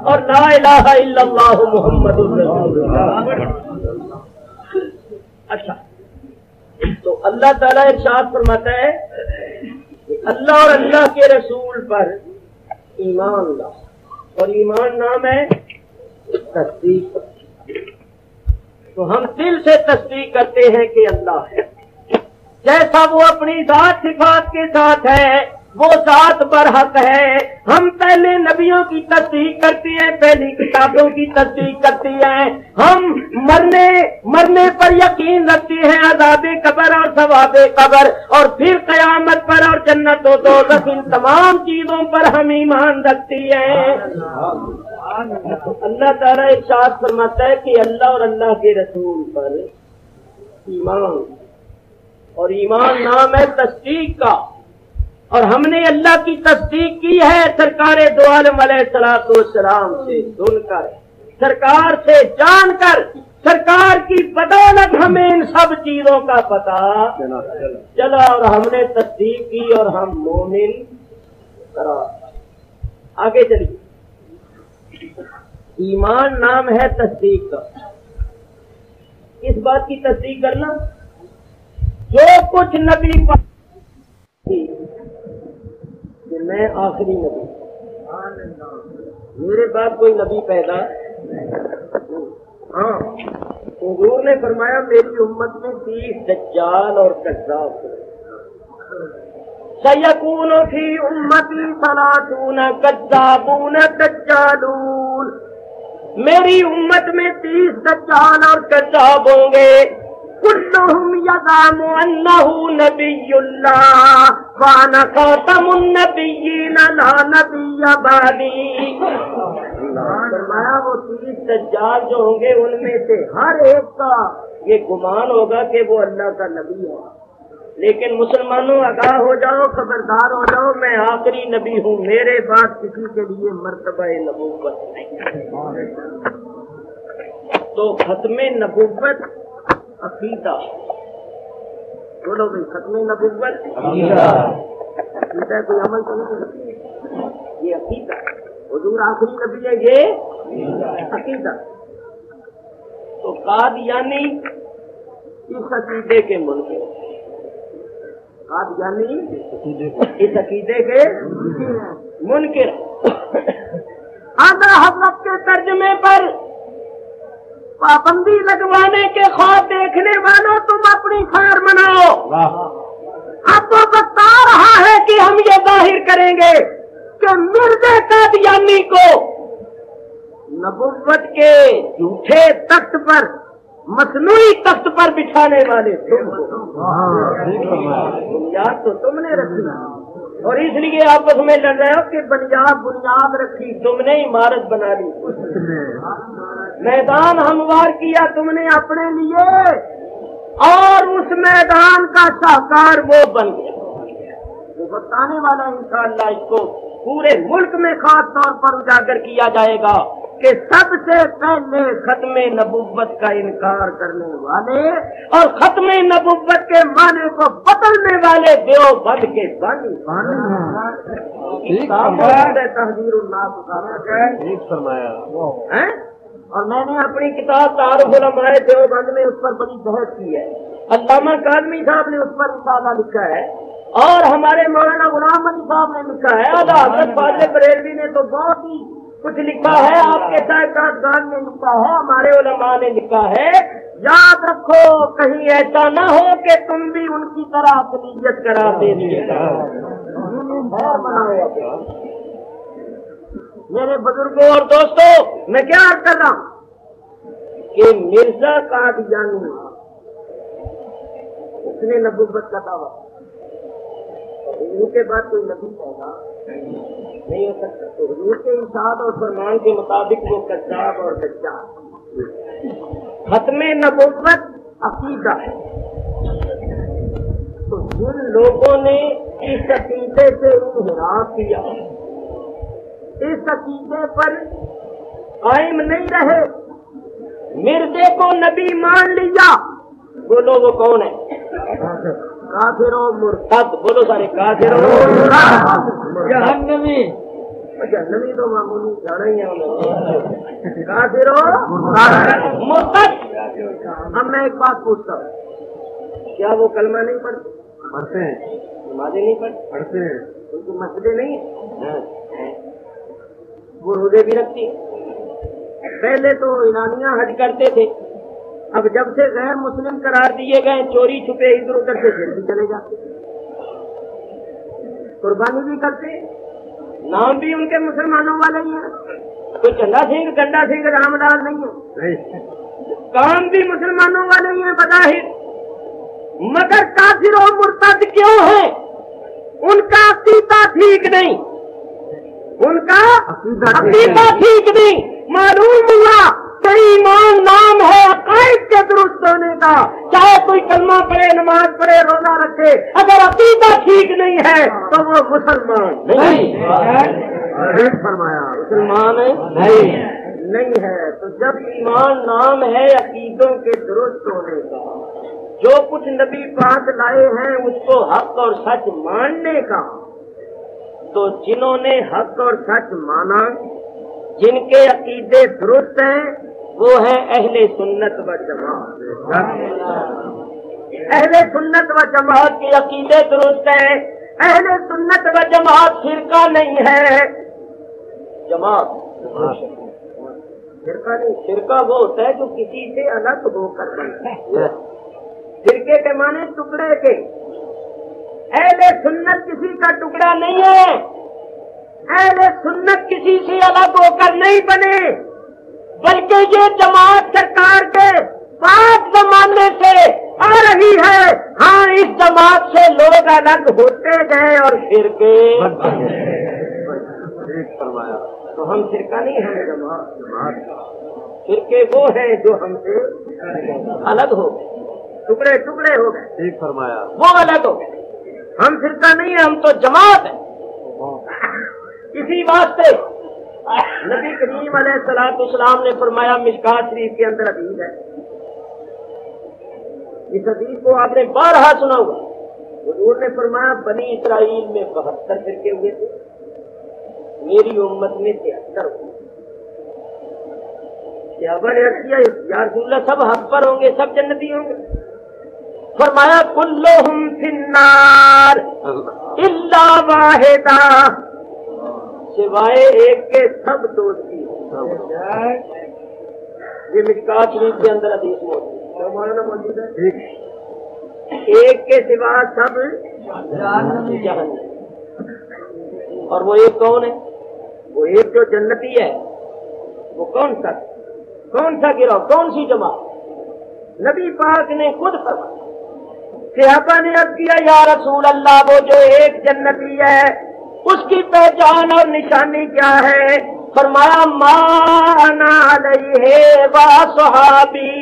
اور لا الہ الا اللہ محمد رسول اللہ. اچھا، تو اللہ تعالیٰ ارشاد فرماتا ہے کہ اللہ اور اللہ کے رسول پر ایمان لا، اور ایمان نام ہے تصدیق. تو ہم دل سے تصدیق کرتے ہیں کہ اللہ ہے، جیسا وہ اپنی ذات صفات کے ساتھ ہے وہ ذات برحق ہے. ہم پہلے نبیوں کی تصدیق کرتے ہیں، پہلی کتابوں کی تصدیق کرتی ہیں. ہم مرنے پر یقین رکھتے ہیں، عذاب قبر اور ثواب قبر، اور پھر قیامت پر اور جنت و دوزخ، ان تمام چیزوں پر ہم ایمان رکھتی ہیں. اللہ تعالیٰ ارشاد فرماتا ہے کہ اللہ اور اللہ کے رسول پر ایمان، اور ایمان نام ہے تصدیق کا. اور ہم نے اللہ کی تصدیق کی ہے سرکار دو عالم علیہ الصلوۃ والسلام سے سن کر، سرکار سے جان کر. سرکار کی بدولت ہمیں ان سب چیزوں کا پتہ چلا اور ہم نے تصدیق کی اور ہم مومن قرار. آگے چلیے. ایمان نام ہے تصدیق کا. اس بات کی تصدیق کرنا جو کچھ نبی کہ میں آخری نبی، میرے بعد کوئی نبی پیدا. ہاں، حضور نے فرمایا میری امت میں 30 دجال اور کذاب سیکون فی امتی 30 کذابون دجالون. میری امت میں 30 دجال اور کذاب ہوں گے. کلہم یزعم انہ نبی اللہ وانا خاتم النبیین لا نبی بعدی. فرمایا وہ 30 دجال جو ہوں گے ان میں سے ہر ایک کا یہ گمان ہوگا کہ وہ اللہ کا نبی ہے. لیکن مسلمانوں آگاہ ہو جاؤ، خبردار ہو جاؤ، میں آخری نبی ہوں، میرے بعد کسی کے لیے مرتبہ نبوت نہیں. تو ختم نبوت عقیدہ بولو بھائی، ختم نبوت عقیدہ کوئی عمل تو نہیں، یہ عقیدہ. حضور آخری نبی ہے، یہ عقیدہ. تو قادیانی اس عقیدے کے منکر، قادیانی اس عقیدے کے منکر. اعلیٰ حضرت کے ترجمے پر پابندی لگوانے کے خواب دیکھنے والوں تم اپنی خیر مناؤ. اب وہ بتا رہا ہے کہ ہم یہ ظاہر کریں گے کہ مرزا قادیانی کو نبوت کے جھوٹے تخت پر، مصنوعی تخت پر بٹھانے والے تم بنیاد تو تم نے رکھی، اور اس لیے آپس میں لڑ رہے ہو کہ بنیاد رکھی تم نے، عمارت بنا لی، میدان ہموار کیا تم نے اپنے لیے، اور اس میدان کا شاہکار وہ بن گیا. وہ بتانے والا انشاءاللہ اس کو پورے ملک میں خاص طور پر اجاگر کیا جائے گا کہ سب سے پہلے ختم نبوت کا انکار کرنے والے اور ختم نبوت کے معنی کو بدلنے والے دیوبند کے بانی تحذیر الناس فرمایا. اور میں نے اپنی کتاب تعارف علماء دیوبند میں اس پر بڑی بحث کی ہے. علامہ کاظمی صاحب نے اس پر رسالہ لکھا ہے، اور ہمارے مولانا غلام علی صاحب نے لکھا ہے. حضرت فاضل بریلوی نے تو بہت ہی کچھ لکھا ہے، آپ کے صاحبزاد نے لکھا ہے، ہمارے علماء نے لکھا ہے. یاد رکھو کہیں ایسا نہ ہو کہ تم بھی ان کی طرح اقلیت قرار دے دیے گا۔ میرے بزرگوں اور دوستوں، میں کیا عرض کر رہا ہوں کہ مرزا قادیانی اس نے نبوت کا دعویٰ، حضور کے بعد کوئی نبی پیدا نہیں ہو سکتا، تو حضور کے ارشاد اور فرمان کے مطابق وہ کذاب اور دجال۔ ختم نبوت عقیدہ ہے، تو جن لوگوں نے اس عقیدے سے انحراف کیا، اس عقیدے پر قائم نہیں رہے، مرزے کو نبی مان لیا، بولو وہ کون ہے؟ کافر و مرتد۔ بولو سارے کافر و جہنمی۔ جہنمی تو معمولی جانا ہی ہے، کافر و مرتد۔ اب میں ایک بات پوچھتا ہوں، کیا وہ کلمہ نہیں پڑھتے ہیں؟ نمازیں نہیں پڑھتے ہیں؟ ان کی مسجدیں نہیں ہیں؟ وہ روزے بھی رکھتی ہیں؟ پہلے تو ایرانیاں حج کرتے تھے، اب جب سے غیر مسلم قرار دیے گئے چوری چھپے ادھر ادھر سے پھر بھی چلے جاتے، قربانی بھی کرتے، نام بھی ان کے مسلمانوں والے ہی ہیں، کوئی چندا سنگھ گنڈا سنگھ رام لال نہیں ہے، کام بھی مسلمانوں والے ہی ہیں بظاہر، مگر کافر و مرتد کیوں ہیں؟ ان کا عقیدہ ٹھیک نہیں، ان کا عقیدہ ٹھیک نہیں، معلوم ہوا کئی ایمان نام ہے عقائد کے درست ہونے کا، چاہے کوئی کلمہ پڑھے، نماز پڑھے، روزہ رکھے، اگر عقیدہ ٹھیک نہیں ہے تو وہ مسلمان نہیں فرمایا، مسلمان نہیں ہے۔ تو جب ایمان نام ہے عقیدوں کے درست ہونے کا، جو کچھ نبی پاک لائے ہیں اس کو حق اور سچ ماننے کا، تو جنہوں نے حق اور سچ مانا، جن کے عقیدے درست ہیں، وہ ہیں اہل سنت و جماعت۔ اہل سنت و جماعت کے عقیدے درست ہیں، اہل سنت و جماعت فرقہ نہیں ہے، جماعت فرقہ نہیں، فرقہ وہ ہوتا ہے جو کسی سے الگ ہو کر بنتا ہے، فرقے کے معنی ٹکڑے کے، اہل سنت کسی کا ٹکڑا نہیں ہے، اہل سنت کسی سے الگ ہو کر نہیں بنے، بلکہ یہ جماعت سرکار کے پاک زمانے سے آ رہی ہے۔ ہاں اس جماعت سے لوگ الگ ہوتے گئے اور فرقے، تو ہم فرقہ نہیں ہیں، جماعت۔ فرقے وہ ہیں جو ہم سے الگ ہو گئے، ٹکڑے ٹکڑے ہو گئے، ٹھیک فرمایا، وہ الگ ہو گئے، ہم فرقہ نہیں ہیں، ہم تو جماعت ہیں۔ اسی واسطے نبی کریم علیہ الصلوۃ والسلام نے فرمایا، مشکات شریف کے اندر حدیث ہے، اس حدیث کو آپ نے بارہا سنا ہوگا، حضور نے فرمایا بنی اسرائیل میں 72 فرقے ہوئے تھے، میری امت میں 73 ہوئے۔ صحابہ نے عرض کیا یا رسول اللہ سب حق پر ہوں گے، سب جنتی ہوں گے؟ فرمایا کلہم فی النار الا واحدہ، سوائے ایک کے سب دوزخی۔ یہ مشکات شریف کے اندر حدیث موجود ہے، ایک کے سوا سب جہنم۔ اور وہ ایک کون ہے؟ وہ ایک جو جنتی ہے، وہ کون سا گروہ، کون سی جماعت؟ نبی پاک نے خود فرمایا، صحابہ نے عرض کیا یا رسول اللہ وہ جو ایک جنتی ہے اس کی پہچان اور نشانی کیا ہے؟ فرمایا ما انا علیہ و صحابی،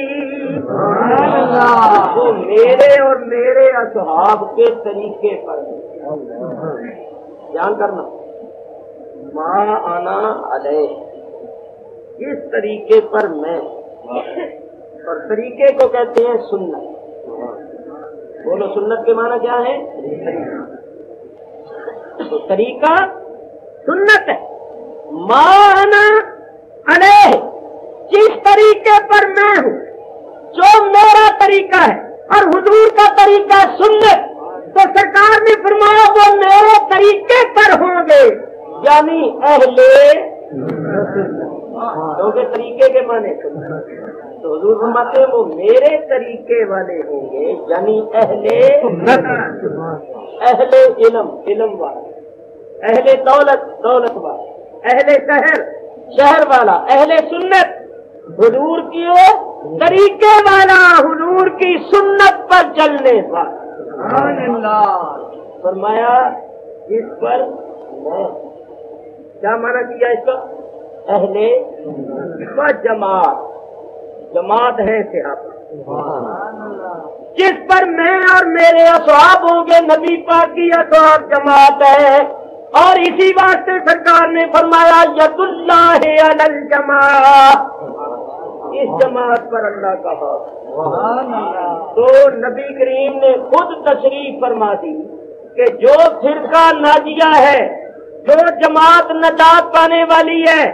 وہ میرے اور میرے اصحاب کے طریقے پر، جان کرنا، ما انا علیہ، اس طریقے پر میں، اور طریقے کو کہتے ہیں سنت۔ بولو سنت کے معنی کیا ہے؟ تو طریقہ سنت ہے، ما انا علیہ، جس طریقے پر میں ہوں، جو میرا طریقہ ہے اور حضور کا طریقہ سنت، تو سرکار نے فرمایا وہ میرے طریقے پر ہوں گے، یعنی اہل، کیونکہ طریقے کے معنی تو حضور فرماتے ہیں وہ میرے طریقے والے ہوں گے، یعنی اہل علم، علم والا، اہل دولت، دولت والا، اہل شہر والا، اہل سنت، حضور کی طریقے والا، حضور کی سنت پر چلنے والا۔ فرمایا اس پر کیا مانا کیا اس کا؟ اہل و جماعت، جماعت ہے صحابہ، جس پر میں اور میرے اصحاب ہوں گے، نبی پاک کی اصحاب جماعت ہے۔ اور اسی واسطے سرکار نے فرمایا ید اللہ علی الجماعہ، اس جماعت پر اللہ کا ہاتھ۔ تو نبی کریم نے خود تشریف فرما دی کہ جو فرقہ ناجیہ ہے، جو جماعت نجات پانے والی ہے،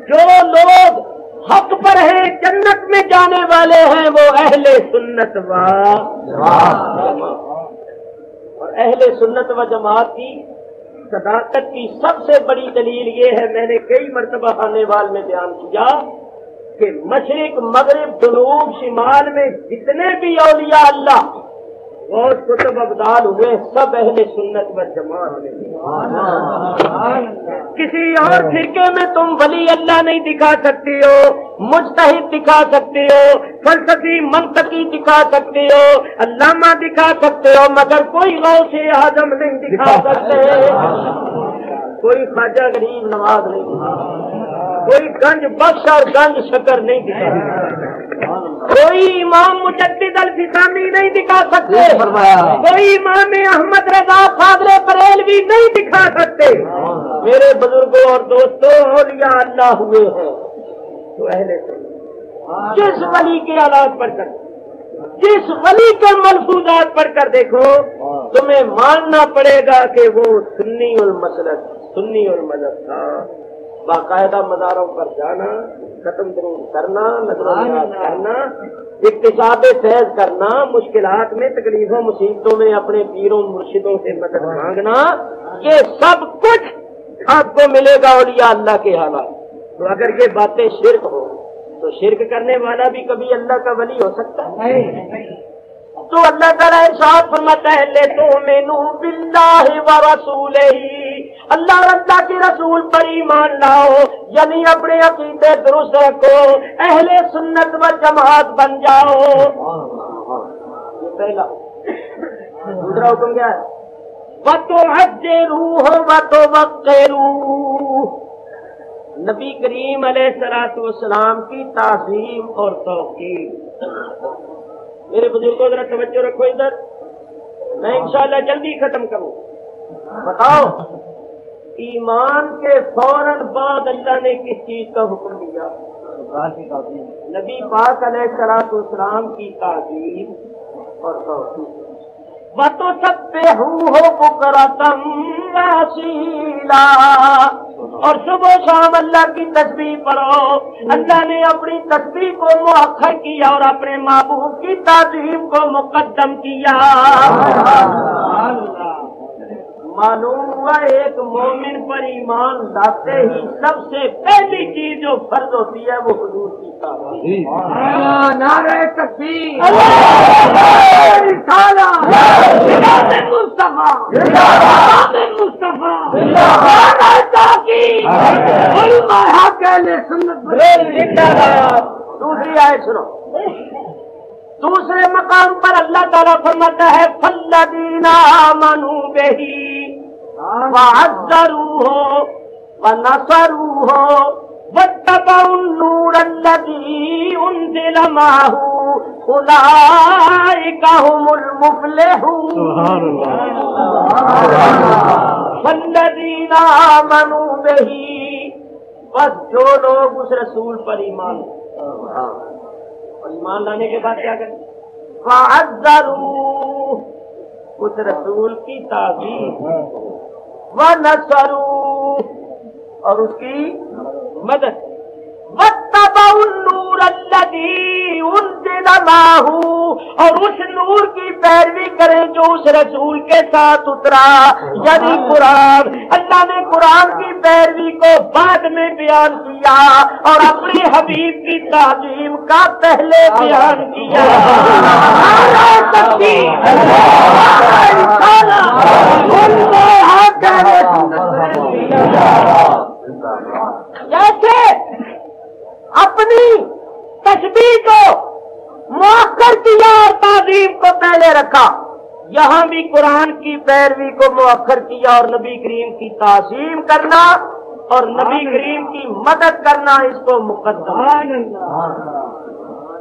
جو لوگ حق پر ہیں، جنت میں جانے والے ہیں، وہ اہل سنت و جماعت۔ اور اہل سنت و جماعت کی صداقت کی سب سے بڑی دلیل یہ ہے، میں نے کئی مرتبہ خانے وال میں بیان کیا کہ مشرق، مغرب، جنوب، شمال میں جتنے بھی اولیاء اللہ اور کتب ابدال ہوئے، سب اہل سنت و جماعت میں۔ کسی اور فرقے میں تم ولی اللہ نہیں دکھا سکتی ہو، مجتہد دکھا سکتے ہو، فلسفی منطقی دکھا سکتے ہو، علامہ دکھا سکتے ہو، مگر کوئی غوث اعظم نہیں دکھا سکتے، کوئی خواجہ غریب نواز نہیں دکھا سکتے، کوئی گنج بخش اور گنج شکر نہیں دکھا سکتے، کوئی امام مجدد الفسانی نہیں دکھا سکتے، کوئی امام احمد رضا فاضل بریلوی نہیں دکھا سکتے۔ میرے بزرگوں اور دوستوں، اولیاء اللہ ہوئے ہیں تو اہل سنت، جس ولی کے آلات پڑھ کر، جس ولی کے ملفوظات پڑھ کر دیکھو، تمہیں ماننا پڑے گا کہ وہ سنی المسلک، سنی المذہب تھا۔ باقاعدہ مزاروں پر جانا، ختم درود کرنا، نظر و نیاز کرنا، اکتساب فیض کرنا، مشکلات میں، تکلیفوں مصیبتوں میں اپنے پیروں مرشدوں سے مدد مانگنا، یہ سب کچھ آپ کو ملے گا اولیاء اللہ کے حالات۔ تو اگر یہ باتیں شرک ہو تو شرک کرنے والا بھی کبھی اللہ کا ولی ہو سکتا ہے؟ تو اللہ تعالیٰ ارشاد فرماتا ہے لِتُؤْمِنُوا بِاللَّهِ وَرَسُولِهِ، اللہ اور اللہ کے رسول پر ایمان لاؤ، یعنی اپنے عقیدے درست رکھو، اہل سنت و جماعت بن جاؤ۔ یہ پہلا۔ دوسرا حکم کیا ہے؟ وَتُعَزِّرُوهُ وَتُوَقِّرُوهُ، نبی کریم علیہ الصلوۃ والسلام کی تعظیم اور توقیر۔ میرے بزرگوں ذرا توجہ رکھو ادھر، میں انشاءاللہ جلدی ختم کروں۔ بتاؤ ایمان کے فوراً بعد اللہ نے کس چیز کا حکم دیا؟ نبی پاک علیہ الصلوۃ والسلام کی تعظیم اور توقیر۔ وَتُسَبِّحُوهُ بُكْرَةً وَأَصِيلًا، اور صبح و شام اللہ کی تسبیح پڑھو۔ اللہ نے اپنی تسبیح کو مؤخر کیا اور اپنے محبوب کی تعظیم کو مقدم کیا۔ معلوم ہوا ایک مومن پر ایمان لاتے ہی سب سے پہلی چیز جو فرض ہوتی ہے وہ حضور کی تعظیم۔ نعرہ تکبیر، دوسری آیت سنو۔ دوسرے مقام پر اللہ تعالیٰ فرماتا ہے فَالَّذِينَ آمَنُوا بِهِ وَعَزَّرُوهُ وَنَصَرُوهُ وَاتَّبَعُوا النُّورَ الَّذِي أُنزِلَ مَعَهُ أُولَٰئِكَ هُمُ الْمُفْلِحُونَ۔ سبحان اللہ۔ فَالَّذِينَ آمَنُوا بِهِ، بس جو لوگ اس رسول پر ایمان اور ایمان لانے کے بعد کیا کریں؟ وَعَزَّرُوهُ، اس رسول کی تعظیم، وَنَصَرُوهُ، اور اس کی مدد، وَاتَّبَعُوا النُّورَ الَّذِي أُنزِلَ مَعَهُ، اور اس نور کی پیروی کریں جو اس رسول کے ساتھ اترا، یعنی قرآن۔ اللہ نے قرآن کی پیروی کو بعد میں بیان کیا اور اپنے حبیب کی تعظیم کا پہلے بیان کیا. جیسے اپنی تشبیہ کو مؤخر کیا اور تعظیم کو پہلے رکھا، یہاں بھی قرآن کی پیروی کو مؤخر کیا اور نبی کریم کی تعظیم کرنا اور نبی کریم کی مدد کرنا اس کو مقدم.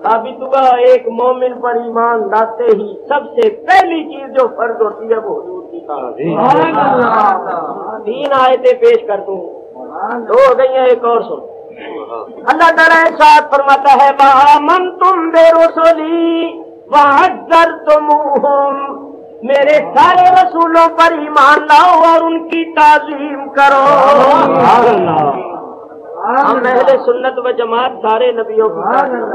ثابت ہوا ایک مومن پر ایمان لاتے ہی سب سے پہلی چیز جو فرض ہوتی ہے وہ حضور کی تعظیم. 3 آیتیں پیش کر دوں، 2 ہو گئی ہیں، ایک اور سن. اللہ تعالیٰ ارشاد فرماتا ہے وآمنتم برسلی وعزرتموہم، میرے سارے رسولوں پر ایمان لاؤ اور ان کی تعظیم کرو. ہم اہل سنت و جماعت سارے نبیوں کی تعظیم.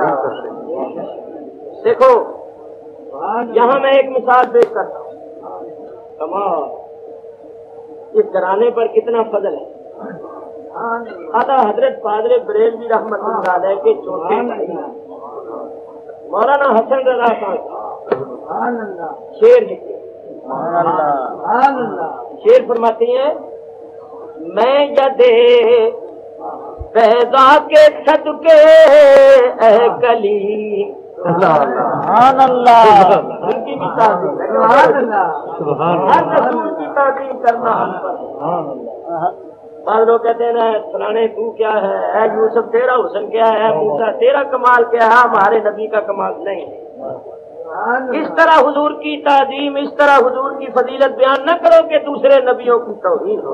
دیکھو یہاں میں ایک مثال پیش کرتا ہوں. کمال، اس گھرانے پر کتنا فضل ہے. اعلیٰ حضرت پادری بریلوی رحمت اللہ علیہ کے چھوٹے بھائی مولانا حسن رضا خان شیر لکھتے، شیر فرماتی ہیں میں یدے پیدا کے صدقے اے کلی. سبحان اللہ. ان کی بھی تعظیم، ہر رسول کی تعظیم کرنا. بعض لوگ کہتے ہیں نا فلانے تو کیا ہے، اے یوسف تیرا حسن کیا ہے، موسیٰ تیرا کمال کیا ہے، ہمارے نبی کا کمال نہیں. اس طرح حضور کی تعظیم، اس طرح حضور کی فضیلت بیان نہ کرو کہ دوسرے نبیوں کی توہین ہو.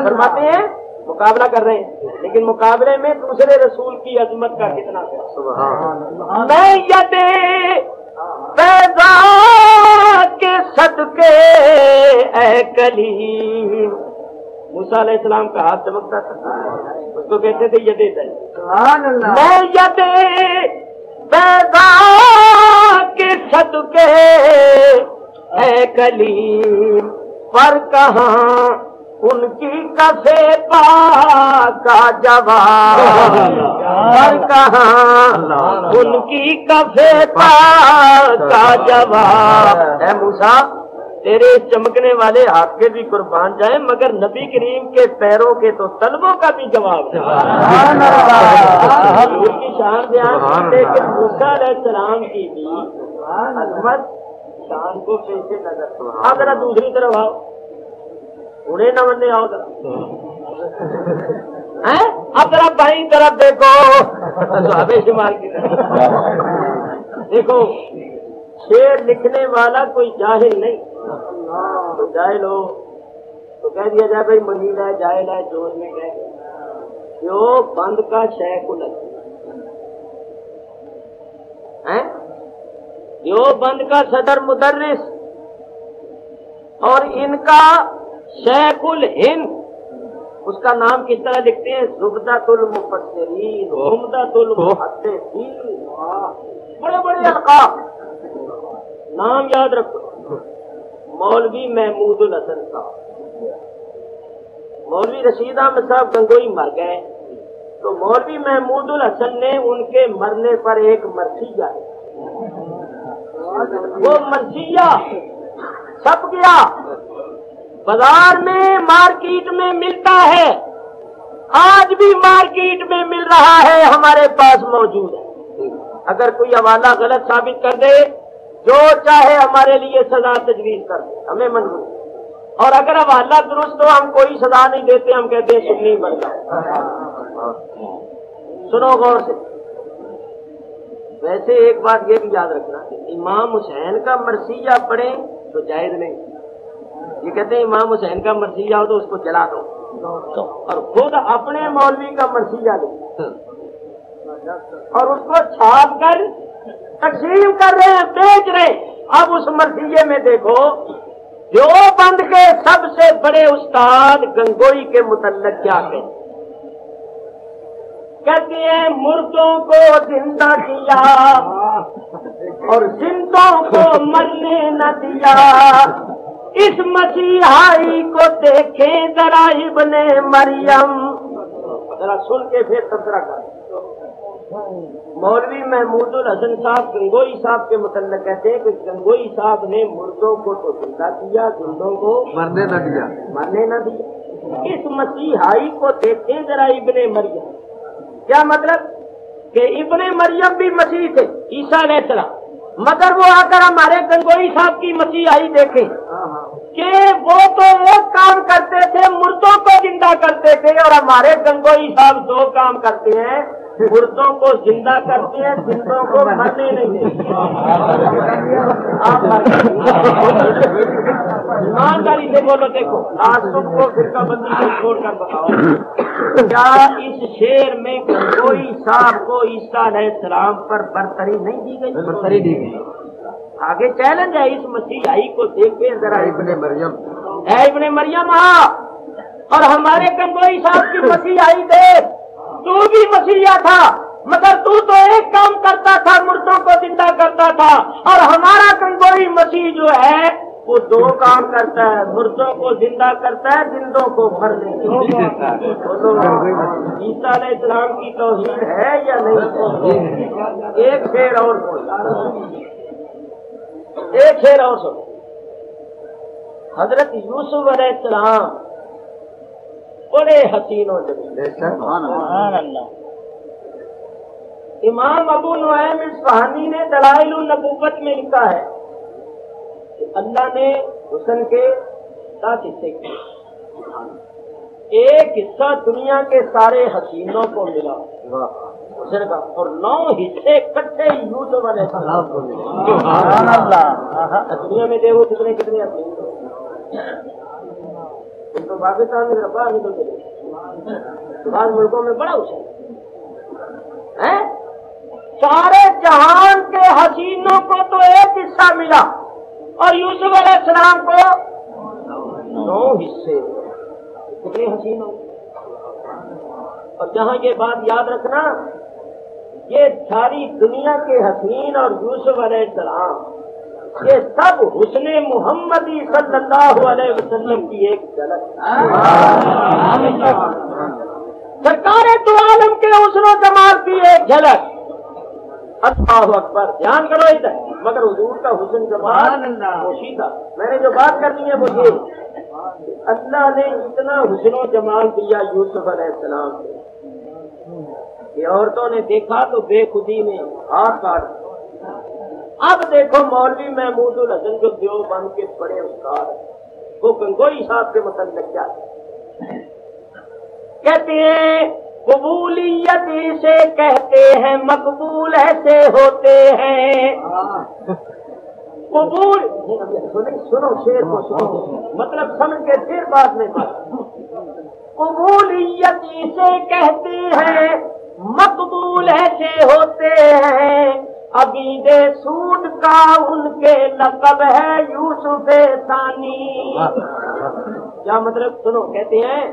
فرماتے ہیں مقابلہ کر رہے ہیں لیکن مقابلے میں دوسرے رسول کی عظمت کا کتنا میں یدے پیدا کے صدقے اے کلیم. موسیٰ علیہ السلام کا ہاتھ چمکتا تھا، اس کو کہتے تھے یدے دل. میں یدے پیدا کے صدقے اے کلیم، پر کہاں ان کی کفے پا کا جواب، پر کہاں ان کی کفے پا کا جواب. اے موسیٰ تیرے چمکنے والے ہاتھ کے بھی قربان جائیں مگر نبی کریم کے پیروں کے تو طلبوں کا بھی جواب ہے. ان کی شان بیان کرتے کہ موسیٰ علیہ السلام کی بھی عظمت شان کو پیش نظر. اب ذرا دوسری طرف آؤ، انہیں نہ بننے آؤ ذرا. اب ذرا بائیں طرف دیکھو، صحابہ شمال کی طرف دیکھو. شعر لکھنے والا کوئی جاہل نہیں. تو جاہل ہو تو کہہ دیا جائے بھائی مہین ہے، جاہل ہے، جوش میں کہہ گیا. جو بند کا شیخ الگ، جو بند کا صدر مدرس اور ان کا شیخ الہند، اس کا نام کس طرح لکھتے ہیں؟ زبدۃ المفسرین، عمدۃ المحدثین. بڑے بڑے القاب، نام یاد رکھو. مولوی محمود الحسن صاحب، مولوی رشید احمد صاحب گنگوئی مر گئے تو مولوی محمود الحسن نے ان کے مرنے پر ایک مرثیہ، وہ مرثیہ چھپ گیا، بازار میں مارکیٹ میں ملتا ہے، آج بھی مارکیٹ میں مل رہا ہے، ہمارے پاس موجود ہے. اگر کوئی حوالہ غلط ثابت کر دے جو چاہے ہمارے لیے سزا تجویز کر دے، ہمیں منظور. اور اگر حوالہ درست ہو ہم کوئی سزا نہیں دیتے، ہم کہتے ہیں سنی بن جاؤ. سنو غور سے. ویسے ایک بات یہ بھی یاد رکھنا، امام حسین کا مرثیہ پڑھیں تو جائز نہیں. یہ کہتے ہیں امام حسین کا مرثیہ ہو تو اس کو جلا دو، اور خود اپنے مولوی کا مرثیہ لو اور اس کو چھاپ کر تقسیم کر رہے ہیں، بیچ رہے ہیں. اب اس مرثیے میں دیکھو دیوبند کے سب سے بڑے استاد گنگوئی کے متعلق کیا کہتے ہیں مردوں کو زندہ کیا اور زندوں کو مرنے نہ دیا، اس مسیحائی کو دیکھیں ذرا ابن مریم. ذرا سن کے پھر تبصرہ کریں. مولوی محمود الحسن صاحب گنگوئی صاحب کے متعلق کہتے ہیں کہ گنگوئی صاحب نے مردوں کو تو زندہ کیا، زندوں کو مرنے نہ دیا. اس مسیحائی کو دیکھیں ذرا ابن مریم. کیا مطلب کہ ابن مریم بھی مسیح تھے، عیسیٰ علیہ السلام، مگر وہ آ کر ہمارے گنگوئی صاحب کی مسیحائی دیکھیں کہ وہ تو ایک کام کرتے تھے، مردوں کو زندہ کرتے تھے، اور ہمارے گنگوئی صاحب دو کام کرتے ہیں، مردوں کو زندہ کرتے ہیں، زندوں کو مرنے نہیں دیتے. ایمانداری سے بولو. دیکھو آج تم کو فرقہ بندی کو چھوڑ کر بتاؤ، کیا اس شعر میں گنگوئی صاحب کو عیسیٰ علیہ السلام پر برتری نہیں دی گئی؟ برتری دی گئی. آگے چیلنج ہے اس مسیحائی کو دیکھیں ذرا ابن مریم. اے ابن مریم آ اور ہمارے گنگوئی صاحب کی مسیحائی دیکھ. تو بھی مسیحا تھا مگر تو ایک کام کرتا تھا، مردوں کو زندہ کرتا تھا، اور ہمارا گنگوئی مسیح جو ہے وہ دو کام کرتا ہے، مردوں کو زندہ کرتا ہے، زندوں کو مرنے دیتا ہے. عیسیٰ علیہ السلام کی توحید ہے یا نہیں؟ ایک شعر اور سنو. حضرت یوسف علیہ السلام بڑے حسین و جمیل. امام ابو نعیم اصفہانی نے دلائل النبوت میں لکھا ہے کہ اللہ نے حسن کے 10 حصے کیے. ایک حصہ دنیا کے سارے حسینوں کو ملا حسن کا، اور 9 حصے کٹھے یوسف علیہ السلام کو ملے. دنیا میں دیکھو کتنے حسین تو پاکستان میں رفا نہیں تو چلے، بعض ملکوں میں بڑا حسین ہے. سارے جہان کے حسینوں کو تو ایک حصہ ملا اور یوسف علیہ السلام کو 9 حصے. کتنے حسین ہو. اور جہاں یہ بات یاد رکھنا، یہ ساری دنیا کے حسین اور یوسف علیہ السلام یہ سب حسن محمدی صلی اللہ علیہ وسلم کی ایک جھلک. سرکار تو عالم کے حسن و جمال کی ایک جھلک. اللہ اکبر. دھیان کرو ادھر. مگر حضور کا حسن جمال پوشیدہ. میں نے جو بات کرنی ہے وہ یہ، اللہ نے اتنا حسن و جمال دیا یوسف علیہ السلام کو کہ عورتوں نے دیکھا تو بے خودی میں ہاتھ کاٹ. اب دیکھو مولوی محمود الحسن جو دیوبند کے بڑے استاد ہیں، وہ گنگوئی صاحب کے متعلق کیا کہتے ہیں؟ قبولیت سے کہتے ہیں، مقبول ایسے ہوتے ہیں. قبول سنو شعر کو سنو، مطلب سمجھ کے پھر بعد میں قبولیت سے کہتے ہیں، مقبول ایسے ہوتے ہیں. عبید سود کا ان کے لقب ہے یوسف ثانی. کیا مطلب؟ سنو. کہتے ہیں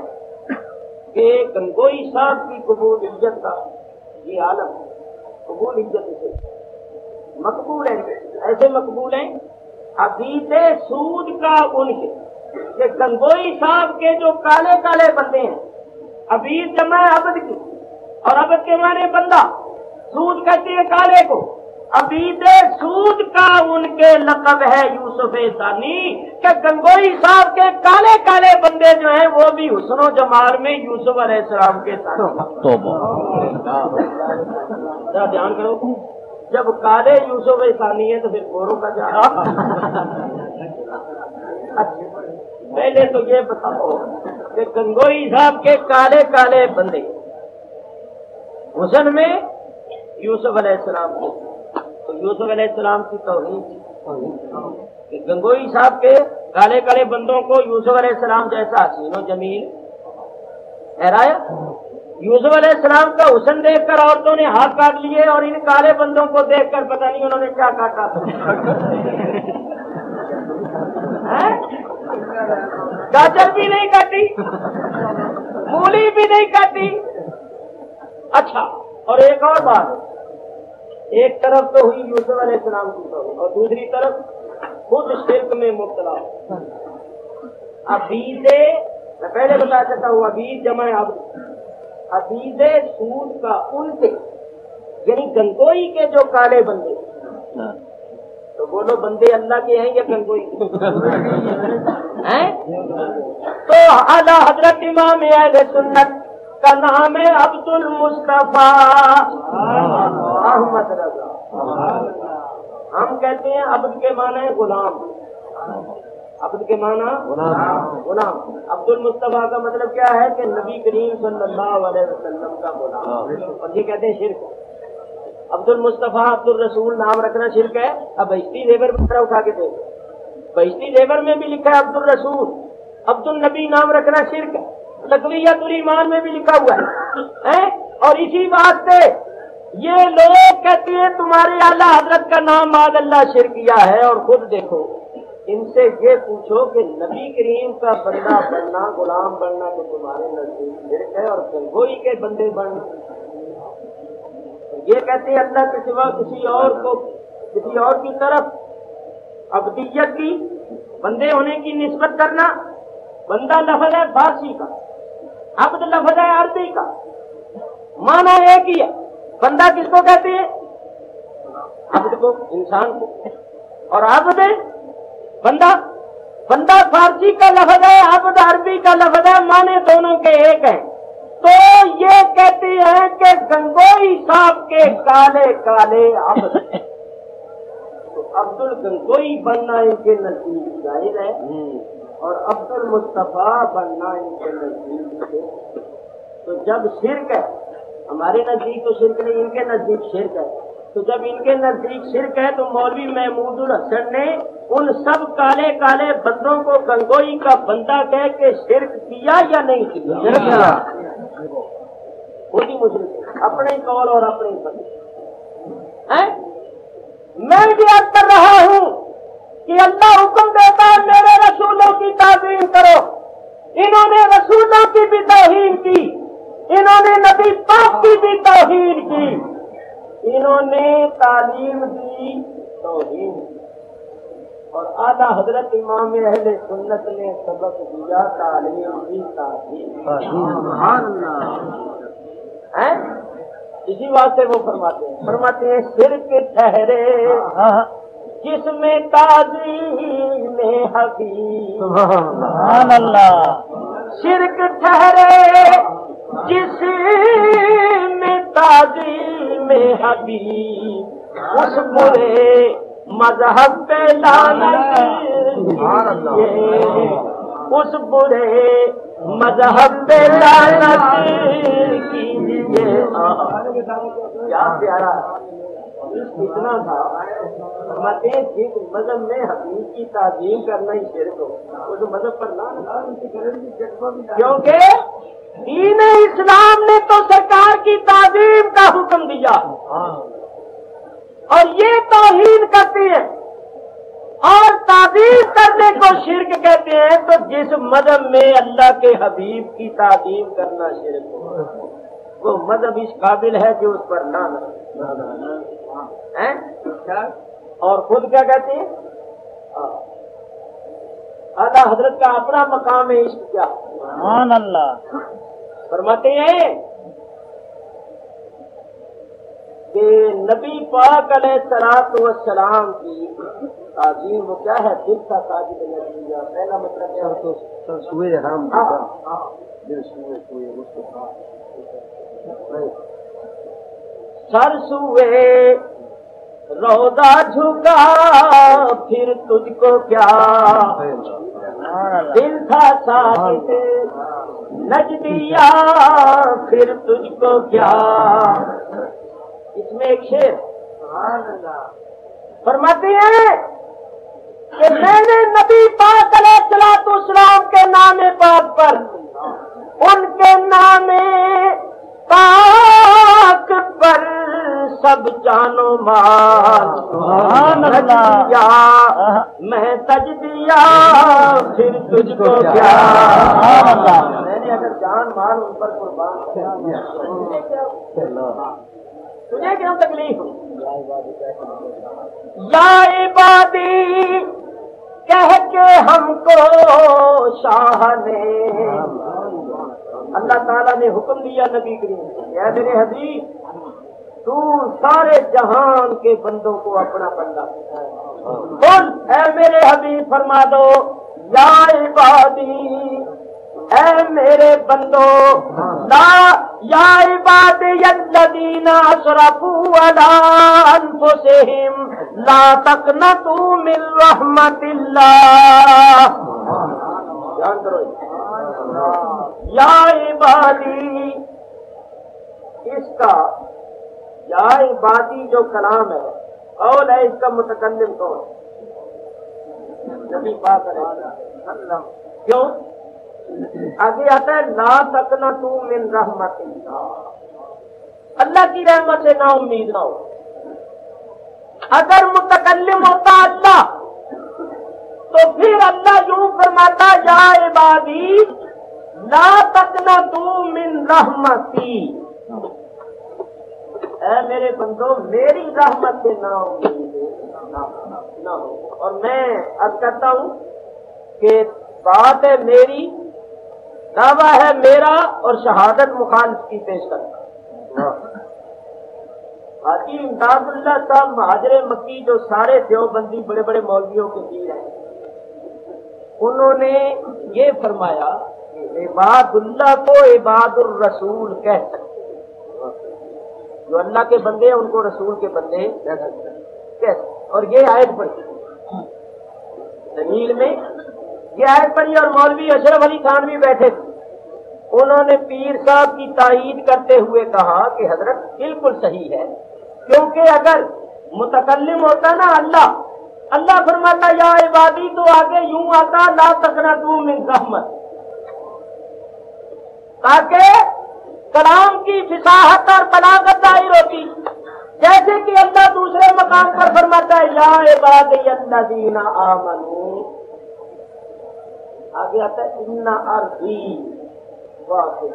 کہ گنگوئی صاحب کی قبولیت کا یہ عالم ہے. قبولیت سے مقبول ہے، ایسے مقبول ہیں عبید سود کا ان کے. کہ گنگوئی صاحب کے جو کالے کالے بندے ہیں، عبید جمع عبد کی، اور عبد کے معنی بندہ، سود کہتے ہیں کالے کو. عبید سود کا ان کے لقب ہے یوسف ثانی. کہ گنگوئی صاحب کے کالے کالے بندے جو ہیں وہ بھی حسن و جمال میں یوسف علیہ السلام کے ساتھ. ذرا دھیان کرو، جب کالے یوسف ثانی ہے تو پھر گوروں کا کیا؟ پہلے تو یہ بتاؤ کہ گنگوئی صاحب کے کالے کالے بندے حسن میں یوسف علیہ السلام کو، تو یوسف علیہ السلام کی توحید. گنگوئی صاحب کے کالے کالے بندوں کو یوسف علیہ السلام جیسا حسین و جمیل ٹھہرایا. یوسف علیہ السلام کا حسن دیکھ کر عورتوں نے ہاتھ کاٹ لیے، اور ان کالے بندوں کو دیکھ کر پتہ نہیں انہوں نے کیا کاٹا. گاجر بھی نہیں کاٹی، مولی بھی نہیں کاٹی. اچھا، اور ایک اور بات، ایک طرف تو ہوئی یوسف علیہ السلام کی توحید، اور دوسری طرف خود شرک میں مبتلا. عبید میں پہلے بتا چکا ہوں، عبید جمع عبد، عبید سود کا ان کے یعنی گنگوئی کے جو کالے بندے، تو بولو بندے اللہ کے ہیں یا گنگوئی ہیں؟ تو اعلی حضرت امام اہل سنت کا نام ہے عبد المصطفیٰ احمد رضا۔ ہم کہتے ہیں عبد کے معنی ہے غلام، عبد کے معنی غلام۔ عبد المصطفیٰ کا مطلب کیا ہے کہ نبی کریم صلی اللہ علیہ وسلم کا غلام، اور یہ کہتے ہیں شرک۔ عبد المصطفیٰ عبد الرسول نام رکھنا شرک ہے۔ اب بہشتی زیور میں اٹھا کے دے، بہشتی زیور میں بھی لکھا ہے عبد الرسول، عبد النبی نام رکھنا شرک ہے۔ تقویۃ الایمان میں بھی لکھا ہوا ہے۔ اور اسی واسطے یہ لوگ کہتے ہیں تمہارے اعلیٰ حضرت کا نام معاذ اللہ شرکیہ ہے، اور خود دیکھو ان سے یہ پوچھو کہ نبی کریم کا بندہ بننا، غلام بننا تو تمہارے نزدیک شرک ہے، اور گنگوئی کے بندے بننا، یہ کہتے ہیں اللہ کے سوا کسی اور کو، کسی اور کی طرف عبدیت کی، بندے ہونے کی نسبت کرنا۔ بندہ لفظ ہے فارسی کا، عبد لفظ ہے عربی کا، معنی ایک ہی ہے۔ بندہ کس کو کہتے ہیں؟ عبد کو، انسان کو، اور عبد بندہ، بندہ فارسی کا لفظ ہے، عبد عربی کا لفظ ہے، معنی دونوں کے ایک ہیں۔ تو یہ کہتے ہیں کہ گنگوئی صاحب کے کالے کالے عبد، تو عبد الگنگوئی بننا ان کے نزدیک جائز ہے، اور عبد المصطفیٰ بننا ان کے نزدیک ہے۔ تو جب شرک ہے، ہمارے نزدیک تو شرک نہیں، ان کے نزدیک شرک ہے، تو جب ان کے نزدیک شرک ہے تو مولوی محمود الحسن نے ان سب کالے کالے بندوں کو گنگوئی کا بندہ کہہ کے شرک کیا یا نہیں کیا؟ خود ہی مشرک، اپنے قول اور اپنے بندے۔ میں بھی عرض کر رہا ہوں کہ اللہ حکم دیتا ہے میرے رسولوں کی تعظیم کرو، انہوں نے رسولوں کی بھی توہین کی، انہوں نے نبی پاک کی بھی توہین کی، انہوں نے تعلیم دی توہین کی، اور اعلیٰ حضرت امام اہل سنت نے سبق دیا تعلیم کی تعظیم۔ اسی واسطے وہ فرماتے ہیں شرک ٹھہرے جس میں تعظیم حبیب، سبحان اللہ، شرک ٹھہرے جس میں تعظیم حبیب، اس برے مذہب پہ لعنت، اس برے مذہب پہ لعنت کیجیے۔ کیا پیارا اتنا تھا، فرماتے ہیں جس مذہب میں حبیب کی تعظیم کرنا ہی شرک ہو، اس مذہب پر لعنت، کیونکہ دین اسلام نے تو سرکار کی تعظیم کا حکم دیا، اور یہ توہین کرتے ہیں اور تعظیم کرنے کو شرک کہتے ہیں۔ تو جس مذہب میں اللہ کے حبیب کی تعظیم کرنا شرک ہو، وہ مذہب اس قابل ہے کہ اس پر لعنت ہے۔ اور خود کیا کہتے ہیں؟ اعلیٰ حضرت کا اپنا مقام ہے عشق کیا، سبحان اللہ، فرماتے ہیں کہ نبی پاک علیہ الصلوۃ والسلام کی تعظیم وہ کیا ہے؟ دل کا ساجد نبی، پہلا مطلب کیا ہے؟ سرسوئے حرم سرسوئے روضہ جھکا پھر تجھ کو کیا، دل تھا ساجد نجدیا پھر تجھ کو کیا۔ اس میں ایک شعر فرماتے ہیں کہ میں نے نبی پاک علیہ الصلوۃ والسلام کے نام پاک پر، ان کے نام پاک پر سب جان و مال سج دیا، میں سج دیا پھر تجھ کو کیا۔ میں نے اگر جان مال ان پر قربان کیا تجھے کیوں تکلیف؟ یا عبادی کہہ کے ہم کو شاہ نے، اللہ تعالیٰ نے حکم دیا نبی کریم سے، اے میرے حبیب تو سارے جہان کے بندوں کو اپنا بندہ بول، اے میرے حبیب فرما دو یا عبادی، اے میرے بندو، لا یا عبادی الذین اسرفوا علی انفسہم لا تقنطوا من رحمت اللہ، جان کرو یا عبادی، اس کا یا عبادی جو کلام ہے قول ہے، اس کا متکلم کون؟ نبی پاک علیہ السلام۔ کیوں؟ آگے آتا ہے لا تقنطوا من رحمت اللہ، اللہ کی رحمت سے نا امید نہ ہو۔ اگر متکلم ہوتا اللہ تو پھر اللہ یوں فرماتا یا عبادی لا تقنطوا من رحمتی، اے میرے بندو میری رحمت سے نا امید نہ ہو۔ اور میں عرض کرتا ہوں کہ بات ہے میری، دعویٰ ہے میرا، اور شہادت مخالف کی پیش کرتا۔ حاجی امداد اللہ صاحب مہاجر مکی جو سارے دیوبندی بڑے بڑے مولویوں کے پیر ہیں، انہوں نے یہ فرمایا کہ عباد اللہ کو عباد الرسول کہہ سکتے، جو اللہ کے بندے ہیں ان کو رسول کے بندے کہہ سکتے، اور یہ آیت پڑھی دلیل میں، یہ آیت پڑھی، اور مولوی اشرف علی خان بھی بیٹھے تھے، انہوں نے پیر صاحب کی تائید کرتے ہوئے کہا کہ حضرت بالکل صحیح ہے، کیونکہ اگر متکلم ہوتا نا اللہ فرماتا یا عبادی تو آگے یوں آتا لا تقنطوا من رحمت، تاکہ کلام کی فصاحت اور بلاغت ظاہر ہوتی، جیسے کہ اللہ دوسرے مقام پر فرماتا ہے یا عبادی الذین آمنوا، آگے آتا ہے ان ارضی واقع،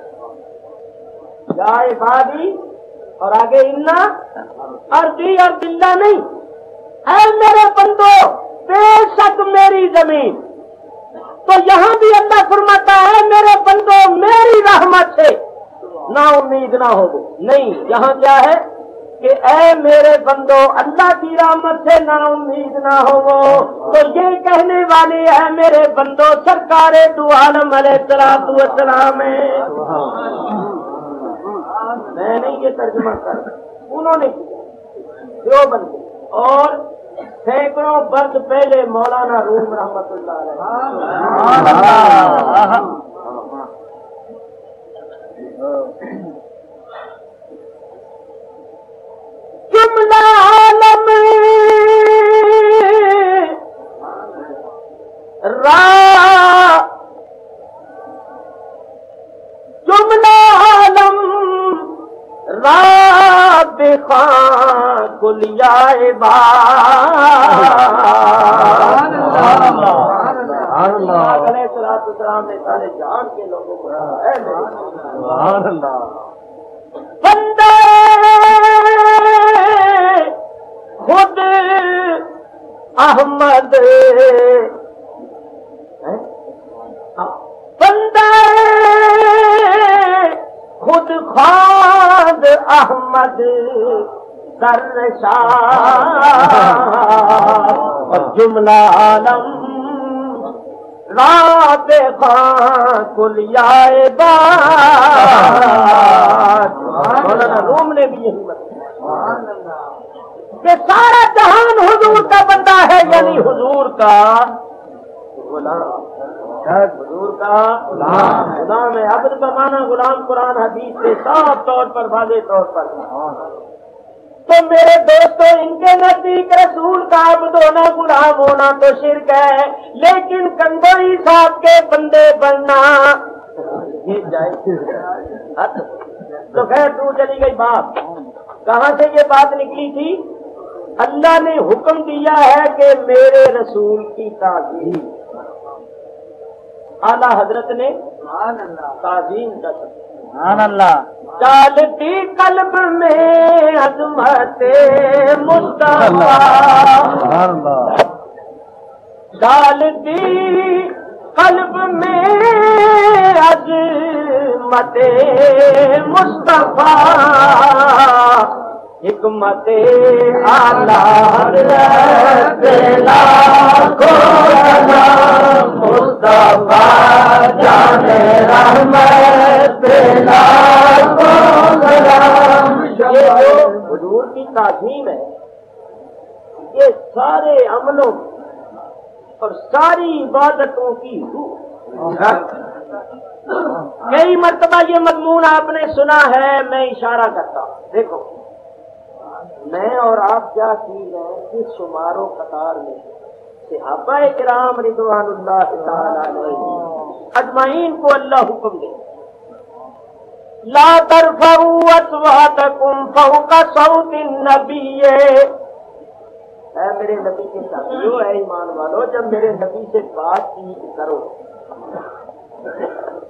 یا عبادی اور آگے ان ارضی، اور بلّہ نہیں، اے میرے بندو بے شک میری زمین، تو یہاں بھی اللہ فرماتا ہے میرے بندو میری رحمت سے نا امید نہ ہو، نہیں، یہاں کیا ہے کہ اے میرے بندو اللہ کی رحمت سے نا امید نہ ہو، تو یہ کہنے والے ہیں میرے بندو سرکار دو عالم علیہ السلام ہے، میں نہیں یہ ترجمہ کر، انہوں نے جو بندے، اور سینکڑوں برس پہلے مولانا روم رحمت اللہ علیہ جملہ عالم را، جملہ عالم را بخان کلیا السلام نے سارے جان کے لوگوں کو بندے خود احمد، بندے خود خواند احمد در نشان، اور جملہ عالم رات خان کلیا عباد، مولانا روم نے بھی یہی بتایا کہ سارا جہان حضور کا بندہ ہے، یعنی حضور کا غلام، حضور کا غلام ہے۔ عبد کا معنی غلام قرآن حدیث سے صاف طور پر واضح طور پر، تو میرے دوستو ان کے نزدیک رسول کا عبد ہونا غلام ہونا تو شرک ہے، لیکن کنگوئی صاحب کے بندے بننا یہ جائز ہے۔ تو خیر دور چلی گئی بات، کہاں سے یہ بات نکلی تھی؟ اللہ نے حکم دیا ہے کہ میرے رسول کی تعظیم، اعلیٰ حضرت نے تعظیم کا سبحان اللہ، چالتی قلب میں عظمت مصطفیٰ، ڈال دی قلب میں عظمت مصطفیٰ حکمت اعلیٰ مصطفیٰ جان رحمت یہ جو حضور کی تعظیم ہے یہ سارے عملوں اور ساری عبادتوں کی روح. کئی مرتبہ یہ مضمون آپ نے سنا ہے، میں اشارہ کرتا ہوں. دیکھو میں اور آپ کیا چیز ہیں کس شمار و قطار میں صحابہ کرام رضوان اللہ تعالی علیہم اجمعین کو اللہ حکم دے لا ترفعوا اصواتکم فوق صوت النبی. اے میرے نبی کے ساتھیو، اے ایمان والو، جب میرے نبی سے بات چیت کرو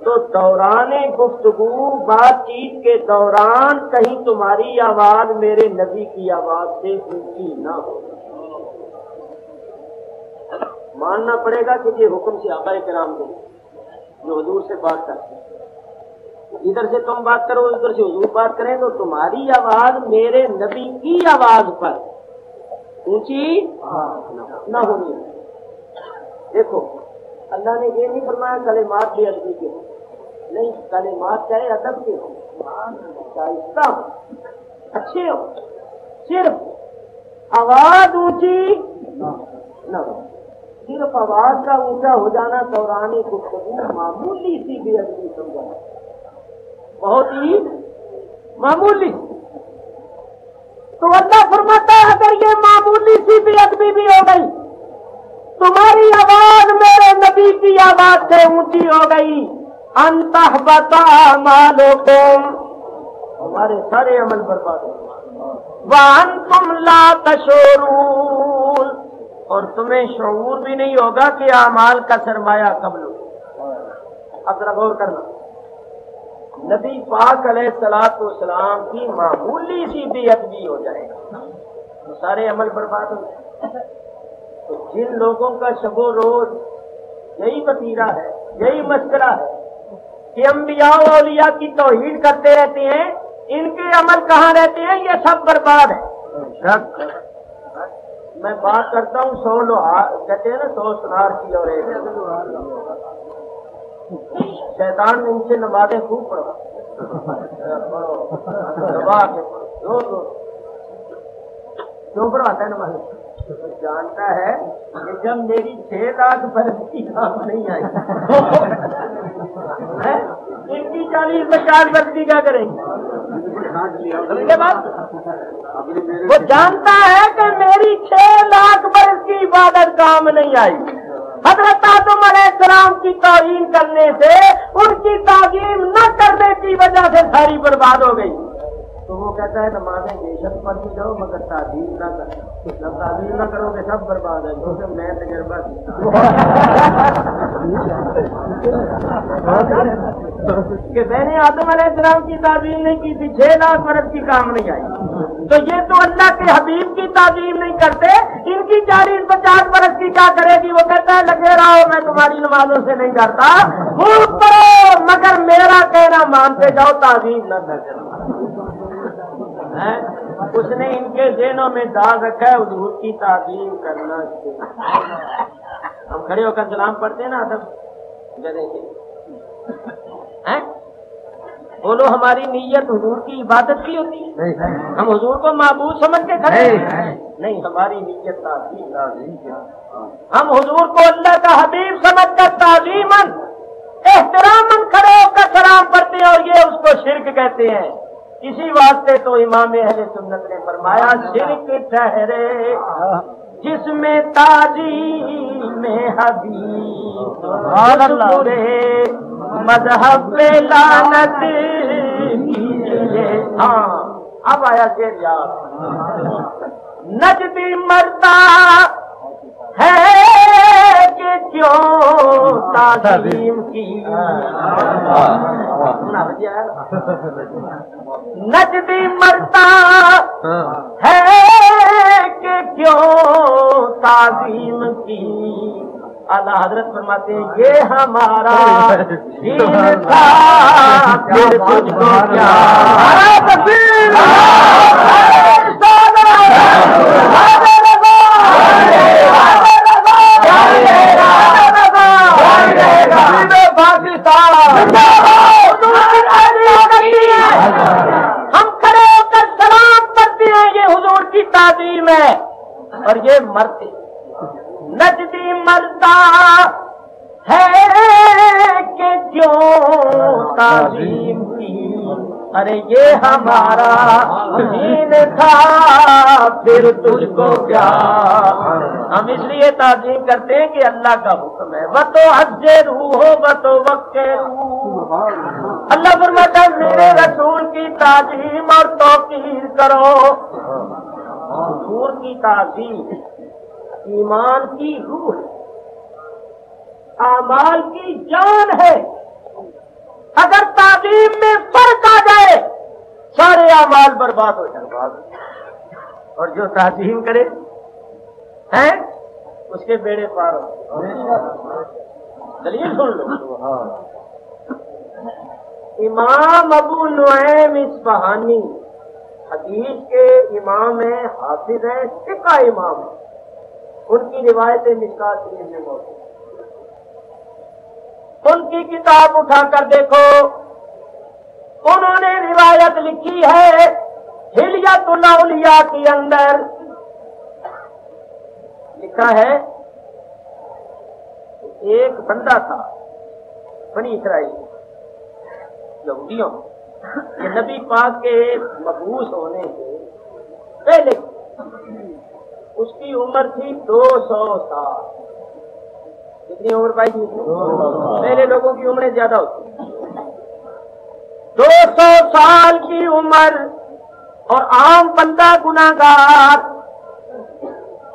تو دوران گفتگو بات چیت کے دوران کہیں تمہاری آواز میرے نبی کی آواز سے اونچی نہ ہو. ماننا پڑے گا کہ یہ حکم صحابہ کرام دے جو حضور سے بات کرتے ہیں. ادھر سے تم بات کرو ادھر سے حضور بات کریں تو تمہاری آواز میرے نبی کی آواز پر اونچی نہ ہونی. دیکھو اللہ نے یہ نہیں فرمایا کلمات بے ادبی کے ہوں، نہیں، کلمات چاہے ادب کے ہوں، شائستہ ہوں، اچھے ہوں، صرف آواز اونچی نہ ہو. صرف آواز کا اونچا ہو جانا دوران گفتگو معمولی سی بے ادبی سمجھا، بہت ہی معمولی. تو اللہ فرماتا ہے اگر یہ معمولی سی بے ادبی بھی ہو گئی، تمہاری آواز میرے نبی کی آواز سے اونچی ہو گئی، انتحبط اعمالکم، ہمارے سارے عمل برباد ہو گئے. وانتم لا تشعرون، اور تمہیں شعور بھی نہیں ہوگا کہ اعمال کا سرمایہ کب لو. اب ذرا غور کرنا، نبی پاک علیہ الصلوۃ والسلام کی معمولی سی بے ادبی ہو جائے گا تو سارے عمل برباد ہو جائے. تو جن لوگوں کا شب و روز یہی وتیرہ ہے، یہی مسئلہ ہے کہ انبیاء و اولیاء کی توحید کرتے رہتے ہیں، ان کے عمل کہاں رہتے ہیں؟ یہ سب برباد ہے. میں بات کرتا ہوں 100 لوہار، کہتے ہیں نا 100 سنار کی اور ایک شیطان نے ان سے نمازیں خوب پڑھا کیوں پڑھواتا ہے نمازیں؟ جانتا ہے کہ جب میری 6 لاکھ برس کی کام نہیں آئی ان کی 40-50 برس کی کیا کریں گے؟ وہ جانتا ہے کہ میری 6 لاکھ برس کی عبادت کام نہیں آئی. حضرت آدم علیہ السلام کی توہین کرنے سے، ان کی تعظیم نہ کرنے کی وجہ سے ساری برباد ہو گئی. تو وہ کہتا ہے نمازیں بے شک پڑھتی جاؤ مگر تعظیم نہ کرنا. جب تعظیم نہ کرو گے سب برباد ہے. کیونکہ میں تجربہ کہ میں نے آدم علیہ السلام کی تعظیم نہیں کی تھی، 6 لاکھ برس کی کام نہیں آئی. تو یہ تو اللہ کے حبیب کی تعظیم نہیں کرتے، ان کی 40-50 برس کی کیا کرے گی؟ وہ کہتا ہے لگے رہو میں تمہاری نمازوں سے نہیں ڈرتا، خوب کرو مگر میرا کہنا مانتے جاؤ، تعظیم نہ کرو. اس نے ان کے ذہنوں میں داغ رکھا ہے حضور کی تعظیم کرنا. ہم کھڑے ہو کر سلام پڑھتے ہیں نا ادب بولو، ہماری نیت حضور کی عبادت کی ہوتی ہے؟ ہم حضور کو معبود سمجھ کے کھڑے نہیں، ہماری نیت تعظیم. ہم حضور کو اللہ کا حبیب سمجھ کر تعظیماً احتراماً کھڑے ہو کر سلام پڑھتے ہیں، اور یہ اس کو شرک کہتے ہیں. اسی واسطے تو امام اہل سنت نے فرمایا شرک ٹھہرے جس میں تعظیم حبیب شکرے مذہب پہ لعنت کیجیے. ہاں اب آیا شعر یاد، نجدی مرتا ہے کہ کیوں تعظیم کی، نجدی مرتا ہے کہ کیوں تعظیم کی، اعلیٰ حضرت فرماتے ہیں یہ ہمارا دین تھا پھر تجھ کو کیا ہم کھڑے ہو کر سلام کرتے ہیں، یہ حضور کی تعظیم ہے. اور یہ مرتے نجدی مرتا ہے کہ کیوں تعظیم کی، ارے یہ ہمارا دین تھا پھر تجھ کو کیا. ہم اس لیے تعظیم کرتے ہیں کہ اللہ کا حکم ہے وہ تو حج روح ہو وہ تو وقت روح. اللہ فرماتا ہے میرے رسول کی تعظیم اور توقیر کرو. حضور کی تعظیم ایمان کی روح ہے، اعمال کی جان ہے. اگر تعظیم میں فرق آ جائے سارے اعمال برباد ہو جائیں. اور جو تعظیم کرے ہیں اس کے بیڑے پار ہو. دلیل سن لو. امام ابو نعیم اصفہانی حدیث کے امام ہیں، حافظ ہیں، ثقہ امام ہیں. ان کی روایتیں مشکات شریف میں موجود. ان کی کتاب اٹھا کر دیکھو، انہوں نے روایت لکھی ہے ہلیۃ الاولیاء کے اندر لکھا ہے ایک بندہ تھا بنی اسرائیل یہودیوں کہ نبی پاک کے مبعوث ہونے سے پہلے اس کی عمر تھی 200 سال. کتنی عمر پائی تھی؟ پہلے لوگوں کی عمریں زیادہ ہوتی. 200 سال کی عمر اور عام بندہ گناہگار.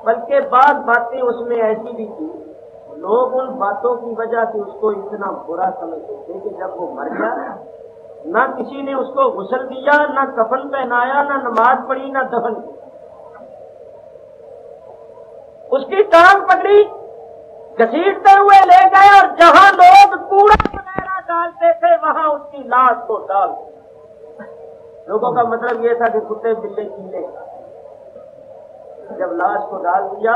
بلکہ بعض باتیں اس میں ایسی بھی تھی لوگ ان باتوں کی وجہ سے اس کو اتنا برا سمجھتے تھے کہ جب وہ مر گیا نہ کسی نے اس کو غسل دیا، نہ کفن پہنایا، نہ نماز پڑھی، نہ دفن کی. اس کی ٹانگ پکڑی، گھسیٹتے ہوئے لے گئے اور جہاں لوگ کوڑا وغیرہ ڈالتے تھے وہاں اس کی لاش کو ڈال دیا. لوگوں کا مطلب یہ تھا کہ کتے بلے کیلے. جب لاش کو ڈال دیا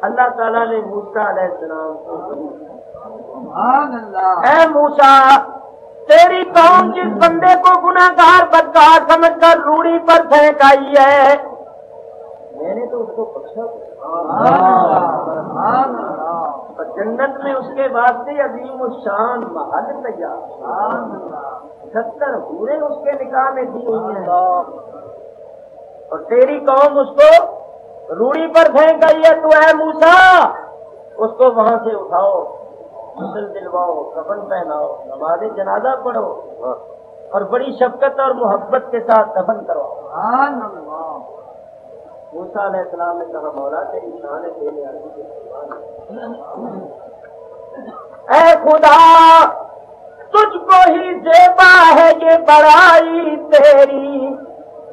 اللہ تعالیٰ نے موسیٰ علیہ السلام کو اے موسیٰ تیری قوم جس بندے کو گناہگار بدکار سمجھ کر روڑی پر پھینک آئی ہے میں نے تو اس کو بخشا. اور جنت میں اس کے واسطے عظیم الشان محل تیار. 70 حوریں اس کے نکاح میں دی ہوئی ہیں اور تیری قوم اس کو روڑی پر پھینک گئی ہے. تو اے موسیٰ اس کو وہاں سے اٹھاؤ، غسل دلواؤ، کفن پہناؤ، نماز جنازہ پڑھو اور بڑی شفقت اور محبت کے ساتھ دفن کرواؤ. موسیٰ علیہ السلام نے کہا مولا تیری شان ہے دینے آتی. اے خدا تجھ کو ہی زیبا ہے یہ بڑائی تیری،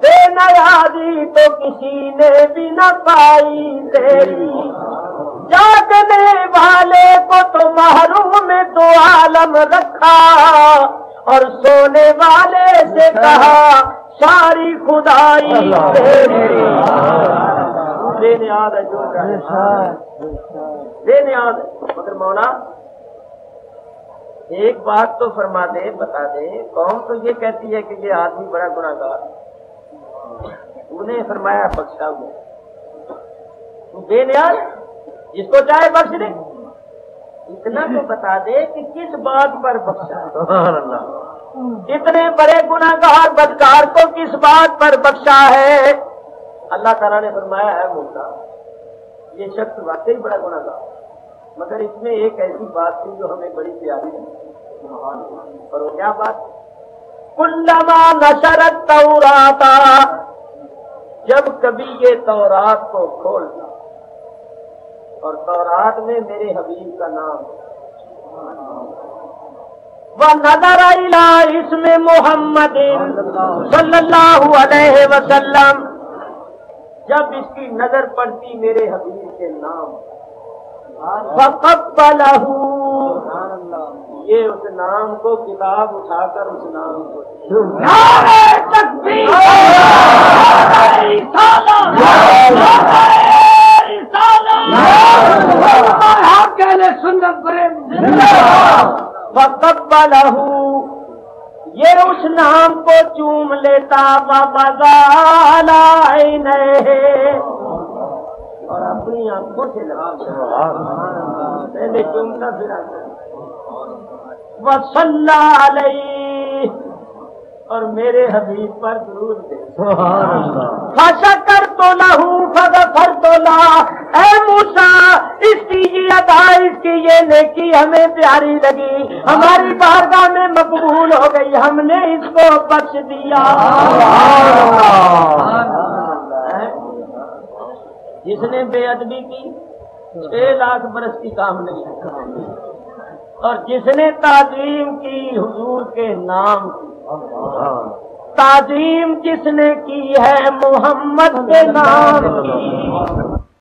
بے نیازی تو کسی نے بھی نہ پائی تیری. جاگنے والے کو تو محروم دو عالم رکھا اور سونے والے سے کہا ساری خدائی تیری. بے نیاز ہے جو چاہے بے نیاز ہے. مگر مولا ایک بات تو فرما دے، بتا دے. قوم تو یہ کہتی ہے کہ یہ آدمی بڑا گناہگار، انہیں فرمایا بخشا ہوا. تو بے نیاز جس کو چاہے بخش دے. اتنا تو بتا دے کہ کس بات پر بخشا. اتنے بڑے گناہگار بدکار کو کس بات پر بخشا ہے. اللہ تعالیٰ نے فرمایا ہے موسیٰ یہ شخص واقعی بڑا گناہگار، مگر اس میں ایک ایسی بات تھی جو ہمیں بڑی پیاری ہے. اور وہ کیا بات؟ کلما نشرت تورات، جب کبھی یہ تورات کو کھولتا اور تورات میں میرے حبیب کا نام وَنَظَرَ إِلَىٰ اسْمِ مُحَمَّدٍ صلی اللہ علیہ وسلم، جب اس کی نظر پڑتی میرے حبیب کے نام فقبلہ، یہ اس نام کو کتاب اٹھا کر اس نام کو فقبلہ، یہ اس نام کو چوم لیتا وبزال عینیہ، اور اپنی آنکھوں سے لگا پہلے چومتا پھر وصلی علیہ، اور میرے حبیب پر درود دے فشکرت لہ فغفرت لہ، اے موسیٰ اس کی یہ ادا، اس کی یہ نیکی ہمیں پیاری لگی، ہماری بارگاہ میں مقبول ہو گئی، ہم نے اس کو بخش دیا۔ جس نے بے ادبی کی 6 لاکھ برس کی کام نہیں، اور جس نے تعظیم کی حضور کے نام کی، تعظیم جس نے کی ہے محمد کے نام کی،